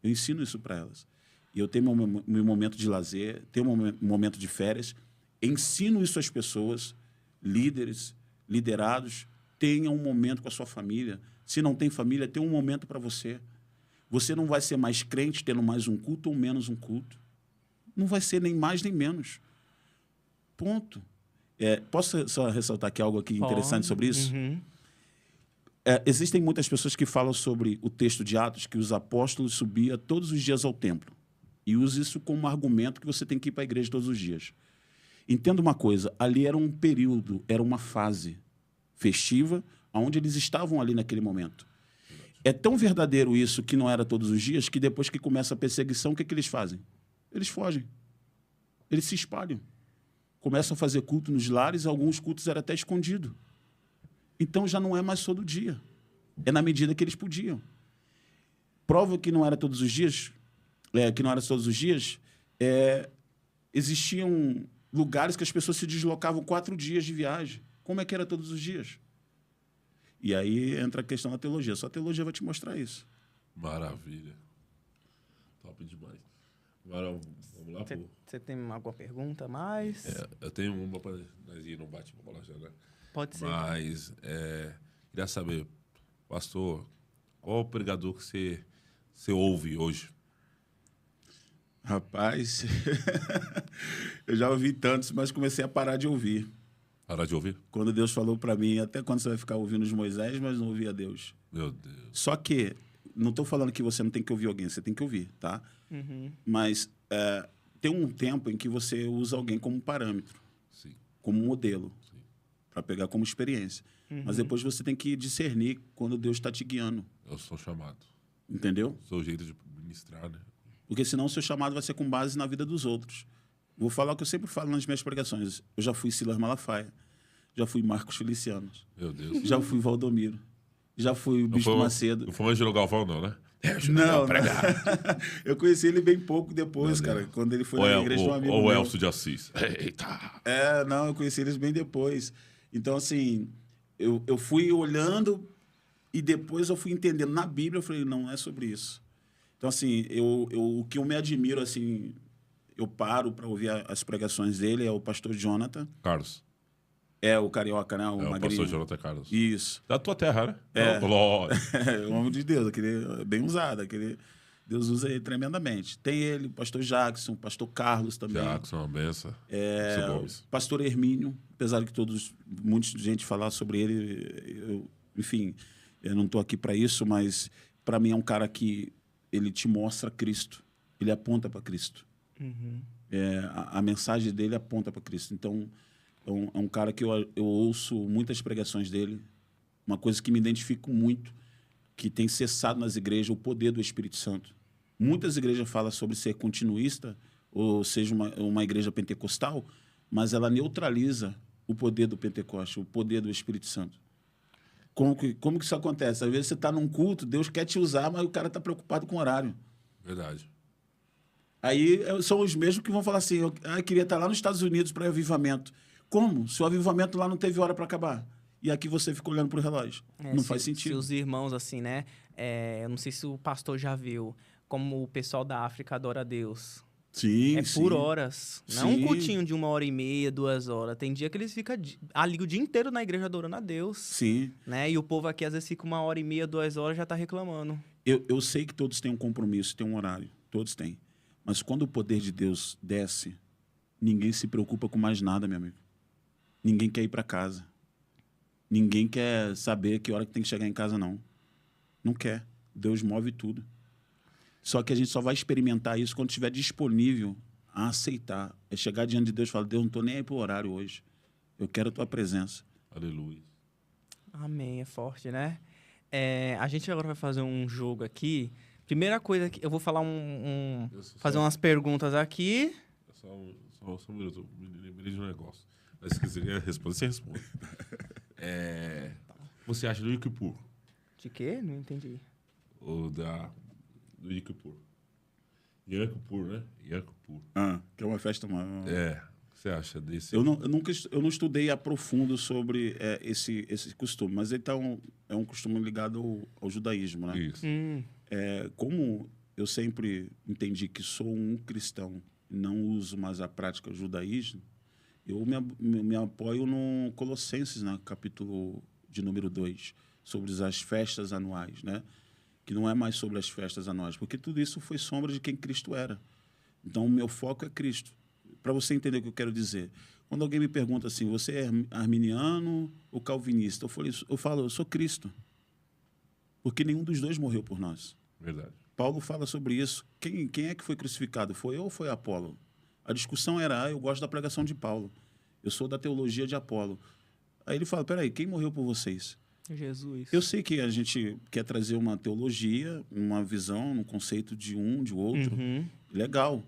Eu ensino isso para elas. E eu tenho meu momento de lazer, tenho um momento de férias. Ensino isso às pessoas, líderes, liderados. Tenha um momento com a sua família. Se não tem família, tenha um momento para você. Você não vai ser mais crente tendo mais um culto ou menos um culto. Não vai ser nem mais nem menos. Ponto. Posso só ressaltar aqui algo aqui interessante sobre isso? Uhum. Existem muitas pessoas que falam sobre o texto de Atos, que os apóstolos subiam todos os dias ao templo. E usam isso como argumento que você tem que ir para a igreja todos os dias. Entenda uma coisa, ali era um período, era uma fase festiva, onde eles estavam ali naquele momento. É tão verdadeiro isso que não era todos os dias, que depois que começa a perseguição, o que eles fazem? Eles fogem. Eles se espalham. Começam a fazer culto nos lares, alguns cultos eram até escondidos. Então já não é mais todo dia. É na medida que eles podiam. Prova que não era todos os dias, existiam lugares que as pessoas se deslocavam 4 dias de viagem. Como é que era todos os dias? E aí entra a questão da teologia. Só a teologia vai te mostrar isso. Maravilha. Top demais. Agora, vamos lá, pô. Você tem alguma pergunta a mais? Eu tenho uma para nós ir no bate-bola já, né? Pode ser. Mas, queria saber, pastor, qual o pregador que você ouve hoje? Rapaz, eu já ouvi tantos, mas comecei a parar de ouvir. Parar de ouvir? Quando Deus falou para mim, até quando você vai ficar ouvindo os Moisés, mas não ouvia Deus. Meu Deus. Só que, não estou falando que você não tem que ouvir alguém, você tem que ouvir, tá? Uhum. Mas tem um tempo em que você usa alguém como parâmetro, Sim. como modelo, para pegar como experiência. Mas depois você tem que discernir quando Deus está te guiando. Eu sou chamado. Entendeu? Sou o jeito de ministrar, né? Porque senão o seu chamado vai ser com base na vida dos outros. Vou falar o que eu sempre falo nas minhas pregações. Eu já fui Silas Malafaia, já fui Marcos Felicianos, Meu Deus. já fui Valdomiro, já fui o Bispo Macedo. Não foi o Ângelo Galvão, não, né? Não, eu conheci ele bem pouco depois, cara, quando ele foi na igreja de um amigo ou o meu. Elcio de Assis. Eita! Não, eu conheci eles bem depois. Então, assim, eu fui olhando e depois eu fui entendendo. Na Bíblia, eu falei, não é sobre isso. Então, assim, o que eu me admiro, assim, eu paro para ouvir as pregações dele, é o pastor Jonathan. Carlos. É, o carioca, né? O O magrinho. pastor Jonathan Carlos. Isso. Da tua terra, né? É. Lógico. O homem de Deus, aquele bem usado, aquele Deus usa ele tremendamente. Tem ele, o pastor Jackson, o pastor Carlos também. Jackson, uma benção. O pastor Hermínio, apesar de que muita gente falar sobre ele, enfim, eu não estou aqui para isso, mas para mim é um cara que ele te mostra Cristo, ele aponta para Cristo. Uhum. A mensagem dele aponta para Cristo. Então, é um cara que eu ouço muitas pregações dele, uma coisa que me identifico muito, que tem cessado nas igrejas, o poder do Espírito Santo. Muitas igrejas falam sobre ser continuista, ou seja, uma igreja pentecostal, mas ela neutraliza o poder do Pentecoste, o poder do Espírito Santo. Como que isso acontece? Às vezes você está num culto, Deus quer te usar, mas o cara está preocupado com o horário. Verdade. Aí são os mesmos que vão falar assim, eu queria estar lá nos Estados Unidos para avivamento. Como? Se o avivamento lá não teve hora para acabar. E aqui você fica olhando para o relógio. Não faz sentido. Se os irmãos, assim, né? Eu não sei se o pastor já viu como o pessoal da África adora a Deus. Sim, por horas. Não é um Sim. cultinho de 1h30, 2 horas. Tem dia que eles ficam ali o dia inteiro na igreja adorando a Deus. Sim. Né? E o povo aqui, às vezes, fica 1h30, 2 horas, já tá reclamando. Eu sei que todos têm um compromisso, têm um horário. Todos têm. Mas quando o poder de Deus desce, ninguém se preocupa com mais nada, meu amigo. Ninguém quer ir para casa. Ninguém quer saber que hora que tem que chegar em casa, não. Não quer. Deus move tudo. Só que a gente só vai experimentar isso quando estiver disponível a aceitar. É chegar diante de Deus e falar, Deus, não estou nem aí para o horário hoje. Eu quero a tua presença. Aleluia. Amém, é forte, né? A gente agora vai fazer um jogo aqui Primeira coisa que eu vou falar fazer Só umas perguntas aqui. um minuto, me lembrei de um negócio. Mas se quiser responder, você responde. Você acha do Yom Kippur? De quê? Não entendi. Ou do Yom Kippur? Yom Kippur, né? Yom Kippur. Que é uma festa maior. O que você acha desse? Eu não estudei a profundo sobre esse costume, mas ele é um costume ligado ao judaísmo, né? Isso. Como eu sempre entendi que sou um cristão e não uso mais a prática judaísmo, eu me apoio no Colossenses, né, capítulo de número 2, sobre as festas anuais, né? Que não é mais sobre as festas anuais, porque tudo isso foi sombra de quem Cristo era. Então, o meu foco é Cristo. Para você entender o que eu quero dizer, quando alguém me pergunta assim, você é arminiano ou calvinista? Eu falo, eu sou Cristo. Porque nenhum dos dois morreu por nós. Verdade. Paulo fala sobre isso. Quem é que foi crucificado? Foi eu ou foi Apolo? A discussão era, eu gosto da pregação de Paulo. Eu sou da teologia de Apolo. Aí ele fala, peraí, quem morreu por vocês? Jesus. Eu sei que a gente quer trazer uma teologia, uma visão, um conceito de um, de outro. Legal.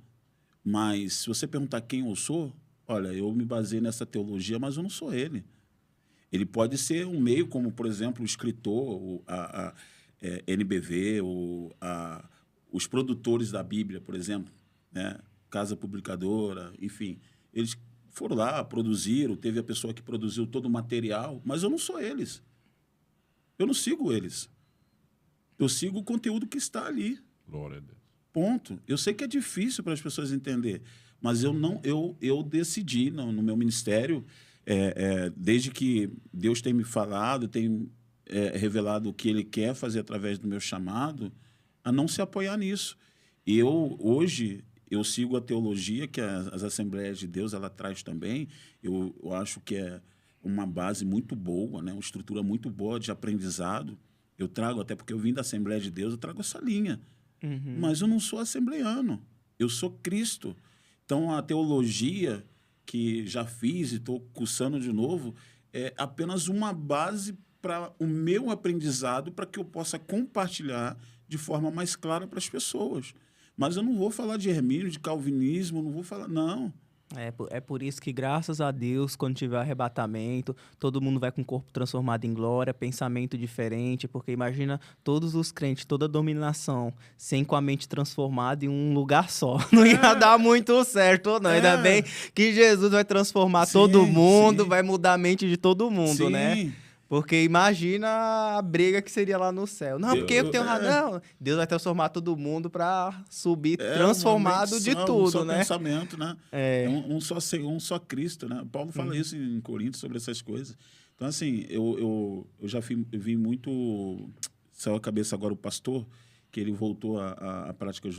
Mas se você perguntar quem eu sou, olha, eu me baseei nessa teologia, mas eu não sou ele. Ele pode ser um meio, como, por exemplo, o escritor, a NBV, os produtores da Bíblia, por exemplo, né? Casa Publicadora, enfim. Eles foram lá, produziram, teve a pessoa que produziu todo o material, mas eu não sou eles. Eu não sigo eles. Eu sigo o conteúdo que está ali. Glória a Deus. Ponto. Eu sei que é difícil para as pessoas entenderem, mas eu decidi no meu ministério, desde que Deus tem me falado, tem revelado o que Ele quer fazer através do meu chamado, a não se apoiar nisso. E hoje eu sigo a teologia que as Assembleias de Deus ela traz também. Eu acho que é uma base muito boa, né? Uma estrutura muito boa de aprendizado. Eu trago, até porque eu vim da Assembleia de Deus, eu trago essa linha. Mas eu não sou assembleiano, eu sou Cristo. Então, a teologia que já fiz e estou cursando de novo é apenas uma base para o meu aprendizado, para que eu possa compartilhar de forma mais clara para as pessoas. Mas eu não vou falar de Hermínio, de calvinismo, não vou falar, não. É por isso que, graças a Deus, quando tiver arrebatamento, todo mundo vai com o corpo transformado em glória, pensamento diferente, porque imagina todos os crentes, toda a dominação, sem com a mente transformada em um lugar só. Não ia dar muito certo, não. Ainda bem que Jesus vai transformar todo mundo, vai mudar a mente de todo mundo, né? Porque imagina a briga que seria lá no céu. Não, porque eu tenho razão. Deus vai transformar todo mundo para subir transformado de tudo, um só né? Pensamento, né? Um só Cristo, né? Paulo fala isso em Coríntios sobre essas coisas. Então, assim, eu já vi muito... Saiu a cabeça agora o pastor, que ele voltou à prática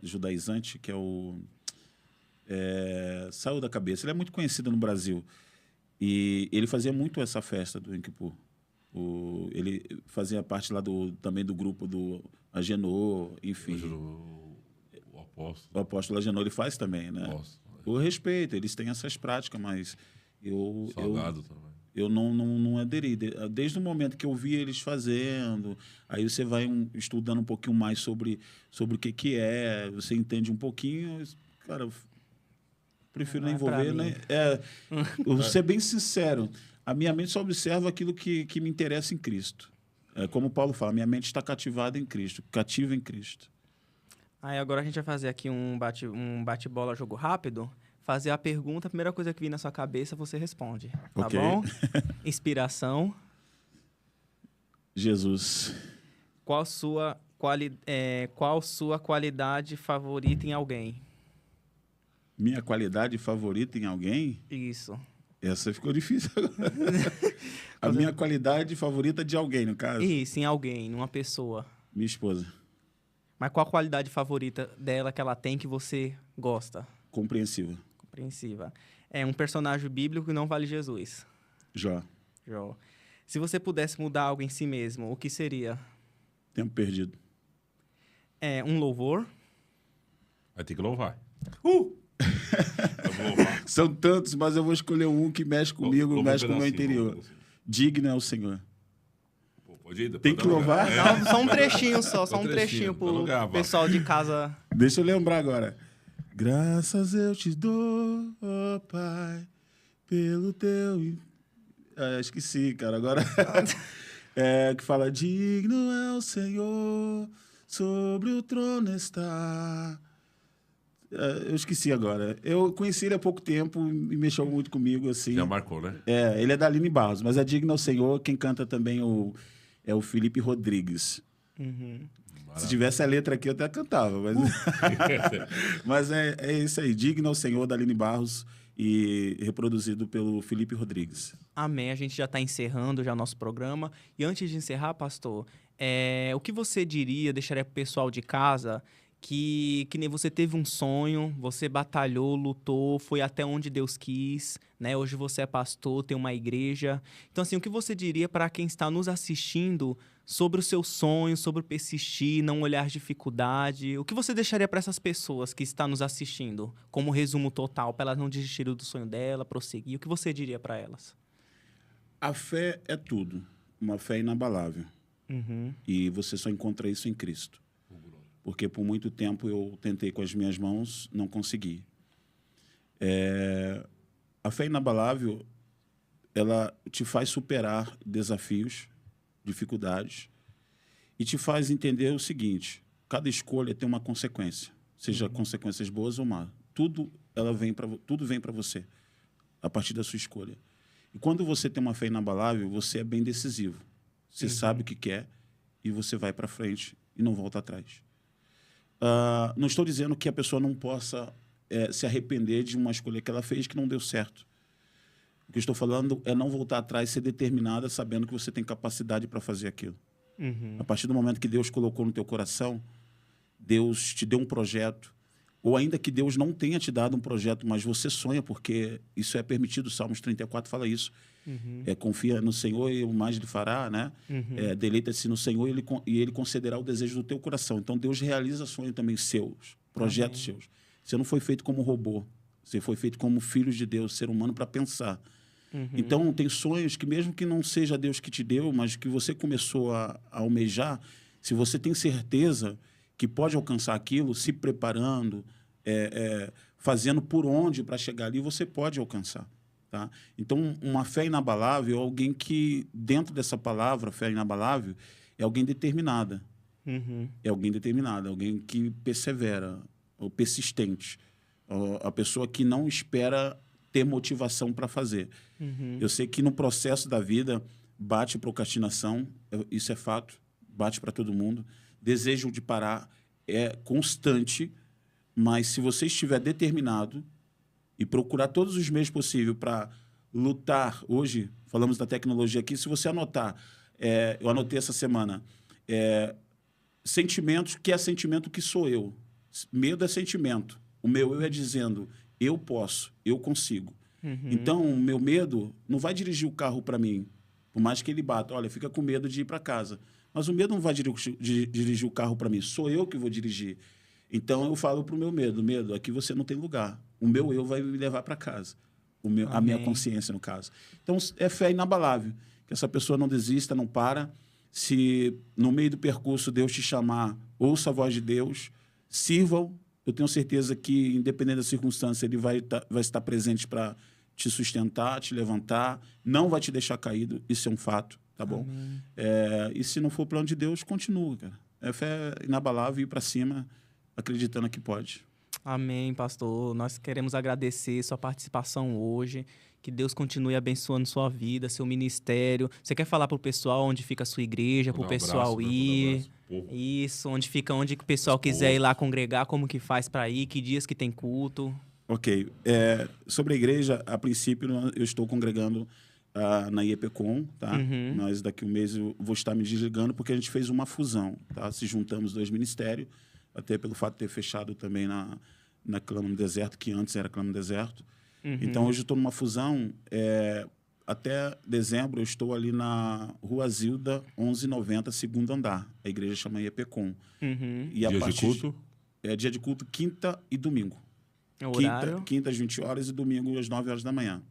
judaizante, que é o... saiu da cabeça. Ele é muito conhecido no Brasil. E ele fazia muito essa festa do Yom Kippur. Ele fazia parte lá também do grupo do Agenor, enfim. O apóstolo. O apóstolo Agenor, ele faz também, né? Eu respeito, eles têm essas práticas, mas Salgado também. Eu não aderi. Desde o momento que eu vi eles fazendo, aí você vai estudando um pouquinho mais sobre o que é, você entende um pouquinho, cara... Prefiro não envolver, né? Eu vou ser bem sincero. A minha mente só observa aquilo que me interessa em Cristo. Como Paulo fala, minha mente está cativada em Cristo, cativa em Cristo. Aí agora a gente vai fazer aqui um bate-bola, jogo rápido. Fazer a pergunta, a primeira coisa que vir na sua cabeça, você responde. Tá bom? Inspiração. Jesus. Qual sua qualidade favorita em alguém? Minha qualidade favorita em alguém? Isso. Essa ficou difícil agora. A minha qualidade favorita de alguém, no caso? Isso, em alguém, numa pessoa. Minha esposa. Mas qual a qualidade favorita dela que ela tem que você gosta? Compreensiva. Compreensiva. É um personagem bíblico que não vale Jesus. Jó. Se você pudesse mudar algo em si mesmo, o que seria? Tempo perdido. Um louvor? Vai ter que louvar. São tantos, mas eu vou escolher um que mexe comigo, mexe com o meu interior. Digno é o Senhor. Tem que louvar? Não, só um trechinho só um trechinho pro pessoal pessoal de casa. Deixa eu lembrar agora. Graças eu te dou, ó Pai, pelo teu... esqueci, cara. Agora... que fala, digno é o Senhor, sobre o trono está... eu esqueci agora. Eu conheci ele há pouco tempo e mexeu muito comigo, assim. Já marcou, né? Ele é da Aline Barros, mas é digno ao Senhor. Quem canta também é o Felipe Rodrigues. Se tivesse a letra aqui, eu até cantava. Mas é isso aí. Digno ao Senhor, da Aline Barros, e reproduzido pelo Felipe Rodrigues. Amém. A gente já está encerrando já o nosso programa. E antes de encerrar, pastor, o que você diria, deixaria para o pessoal de casa... Que nem você teve um sonho, você batalhou, lutou, foi até onde Deus quis, né? Hoje você é pastor, tem uma igreja. Então, assim, o que você diria para quem está nos assistindo sobre o seu sonho, sobre persistir, não olhar dificuldade? O que você deixaria para essas pessoas que estão nos assistindo, como resumo total, para elas não desistirem do sonho dela, prosseguir? O que você diria para elas? A fé é tudo. Uma fé inabalável. E você só encontra isso em Cristo. Porque por muito tempo eu tentei com as minhas mãos, não consegui. A fé inabalável, ela te faz superar desafios, dificuldades, e te faz entender o seguinte: cada escolha tem uma consequência, seja consequências boas ou más. Tudo vem para você, a partir da sua escolha. E quando você tem uma fé inabalável, você é bem decisivo. Você sabe o que quer e você vai para frente e não volta atrás. Não estou dizendo que a pessoa não possa se arrepender de uma escolha que ela fez que não deu certo. O que eu estou falando é não voltar atrás, ser determinada, sabendo que você tem capacidade para fazer aquilo. A partir do momento que Deus colocou no teu coração, Deus te deu um projeto, ou ainda que Deus não tenha te dado um projeto, mas você sonha, porque isso é permitido. Salmos 34 fala isso. Confia no Senhor e o mais lhe fará, né? Deleita-se no Senhor e ele concederá o desejo do teu coração. Então, Deus realiza sonhos também seus, projetos seus. Você não foi feito como robô. Você foi feito como filho de Deus, ser humano, para pensar. Então, tem sonhos que, mesmo que não seja Deus que te deu, mas que você começou a almejar, se você tem certeza que pode alcançar aquilo, se preparando, fazendo por onde para chegar ali, você pode alcançar. Tá? Então, uma fé inabalável é alguém que, dentro dessa palavra, fé inabalável, é alguém determinada. É alguém determinada, alguém que persevera, ou persistente. A pessoa que não espera ter motivação para fazer. Eu sei que no processo da vida bate procrastinação, isso é fato, bate para todo mundo. Desejo de parar é constante, mas se você estiver determinado e procurar todos os meios possíveis para lutar. Hoje, falamos da tecnologia aqui, se você anotar, eu anotei essa semana, sentimentos, que é sentimento que sou eu. Medo é sentimento. O meu eu é dizendo, eu posso, eu consigo. Então, o meu medo não vai dirigir o carro para mim, por mais que ele bata. Olha, fica com medo de ir para casa. Mas o medo não vai dirigir o carro para mim, sou eu que vou dirigir. Então, eu falo para o meu medo, aqui você não tem lugar. O meu eu vai me levar para casa. A minha consciência, no caso. Então, é fé inabalável. Que essa pessoa não desista, não para. Se no meio do percurso Deus te chamar, ouça a voz de Deus, sirvam. Eu tenho certeza que, independente da circunstância, Ele vai estar presente para te sustentar, te levantar. Não vai te deixar caído. Isso é um fato, tá bom? E se não for o plano de Deus, continua, cara. É fé inabalável e ir para cima, acreditando que pode. Amém, pastor. Nós queremos agradecer sua participação hoje. Que Deus continue abençoando sua vida, seu ministério. Você quer falar para o pessoal onde fica a sua igreja, para o pessoal ir? Isso, onde o pessoal quiser ir lá congregar, como que faz para ir, que dias que tem culto? Ok. Sobre a igreja, a princípio, eu estou congregando na IEPCOM, tá? Mas daqui a um mês eu vou estar me desligando, porque a gente fez uma fusão, tá? Se juntamos dois ministérios, até pelo fato de ter fechado também na Clama no Deserto, que antes era Clama no Deserto. Então, hoje eu estou numa fusão. Até dezembro, eu estou ali na Rua Zilda, 1190, segundo andar. A igreja chama IEPCOM. E dia de culto? Dia de culto, quinta e domingo. O horário? Quinta às 20 horas e domingo às 9 horas da manhã.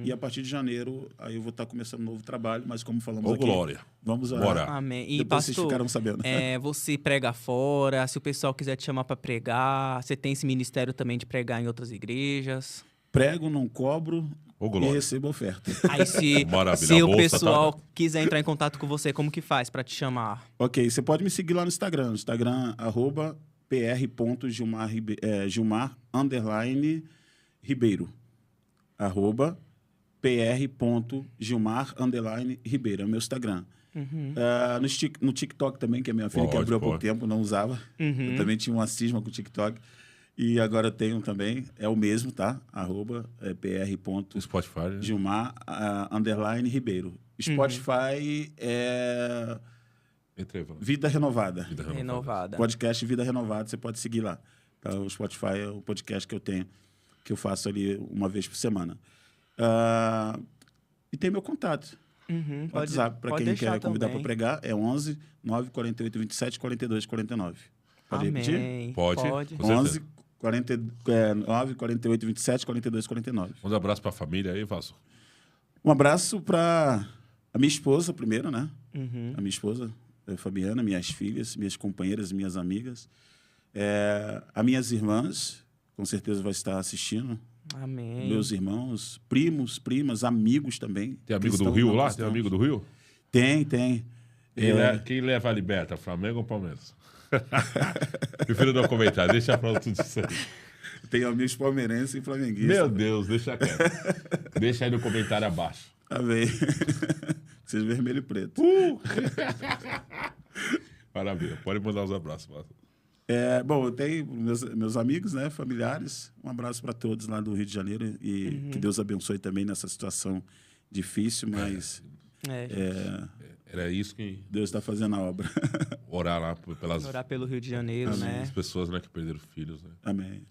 E a partir de janeiro, aí eu vou estar começando um novo trabalho, mas como falamos aqui... glória. Vamos orar. Bora. Amém. E, Depois pastor, vocês ficaram sabendo. Você prega fora, se o pessoal quiser te chamar para pregar, você tem esse ministério também de pregar em outras igrejas. Prego, não cobro e Glória. recebo oferta. Aí Maravilha. se A o bolsa pessoal tá- quiser entrar em contato com você, como que faz para te chamar? Ok, você pode me seguir lá no Instagram. @pr.gilmar Ribeiro. @pr.gilmar_Ribeiro. É o meu Instagram. No TikTok também, que é minha filha que Pode, abriu há pouco pode. tempo, não usava. Eu também tinha uma cisma com o TikTok. E agora tenho também, é o mesmo, tá? @pr.gilmar_Ribeiro. Spotify é Entra aí, Vana. Vida Renovada. Vida renovada. Renovada. Podcast Vida Renovada, você pode seguir lá. Tá? O Spotify é o podcast que eu tenho, que eu faço ali uma vez por semana. E tem meu contato. WhatsApp, para pode quem deixar quer convidar também. para pregar, é 11 948 27 42 49. Pode repetir? Amém. Pode. Com certeza. 11 9 48 27 42 49. Um abraço pra família aí, Vaso. Um abraço para a minha esposa primeiro, né? Uhum. A minha esposa, Fabiana, minhas filhas, minhas companheiras, minhas amigas. As minhas irmãs, com certeza vai estar assistindo. Amém. Meus irmãos, primos, primas, amigos também. Tem amigo do cristãos, Rio não lá? cristãos. Tem amigo do Rio? Tem. Quem leva a liberta, Flamengo ou Palmeiras? Prefiro não comentar, deixa pra tudo isso aí. Tem amigos palmeirenses e flamenguistas. Meu Deus, deixa quieto. Deixa aí no comentário abaixo. Amém. Vocês vermelho e preto. Maravilha, pode mandar os abraços, Vaso. Bom, eu tenho meus amigos, né, familiares. Um abraço para todos lá do Rio de Janeiro e que Deus abençoe também nessa situação difícil, mas Era isso que Deus está fazendo a obra. orar lá pelas Orar pelo Rio de Janeiro, né? as pessoas, né, que perderam filhos, né? Amém.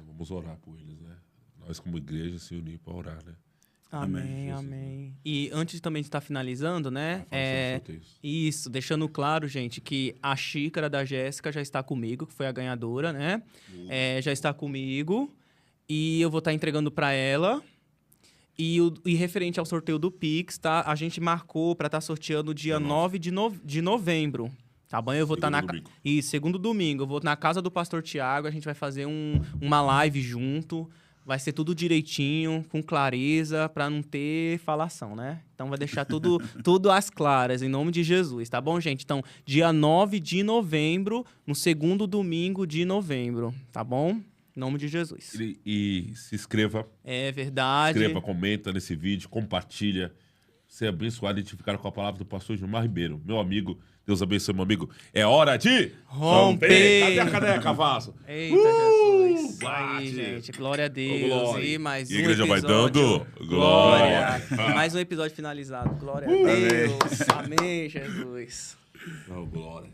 Vamos orar por eles, né? Nós como igreja se unir para orar, né? Amém, amém. E antes também de estar finalizando, né? Fala sobre sorteios. Isso, deixando claro, gente, que a xícara da Jéssica já está comigo, que foi a ganhadora, né? Já está comigo. E eu vou estar entregando para ela. E referente ao sorteio do Pix, tá? A gente marcou para estar sorteando dia 9 de novembro. Tá bom? Eu vou estar segundo domingo. Eu vou na casa do pastor Tiago, a gente vai fazer uma live junto. Vai ser tudo direitinho, com clareza, para não ter falação, né? Então vai deixar tudo às claras, em nome de Jesus, tá bom, gente? Então, dia 9 de novembro, no segundo domingo de novembro, tá bom? Em nome de Jesus. E se inscreva. É verdade. Inscreva, comenta nesse vídeo, compartilha. Ser abençoado e identificado com a palavra do pastor Gilmar Ribeiro. Meu amigo, Deus abençoe, meu amigo. É hora de romper. Cadê a caneca, Vaso? Eita, Jesus. bate. Aí, gente. Glória a Deus. Glória. E mais E um a igreja vai episódio. dando glória. Mais um episódio finalizado. Glória a Deus. Amém, Jesus. Glória.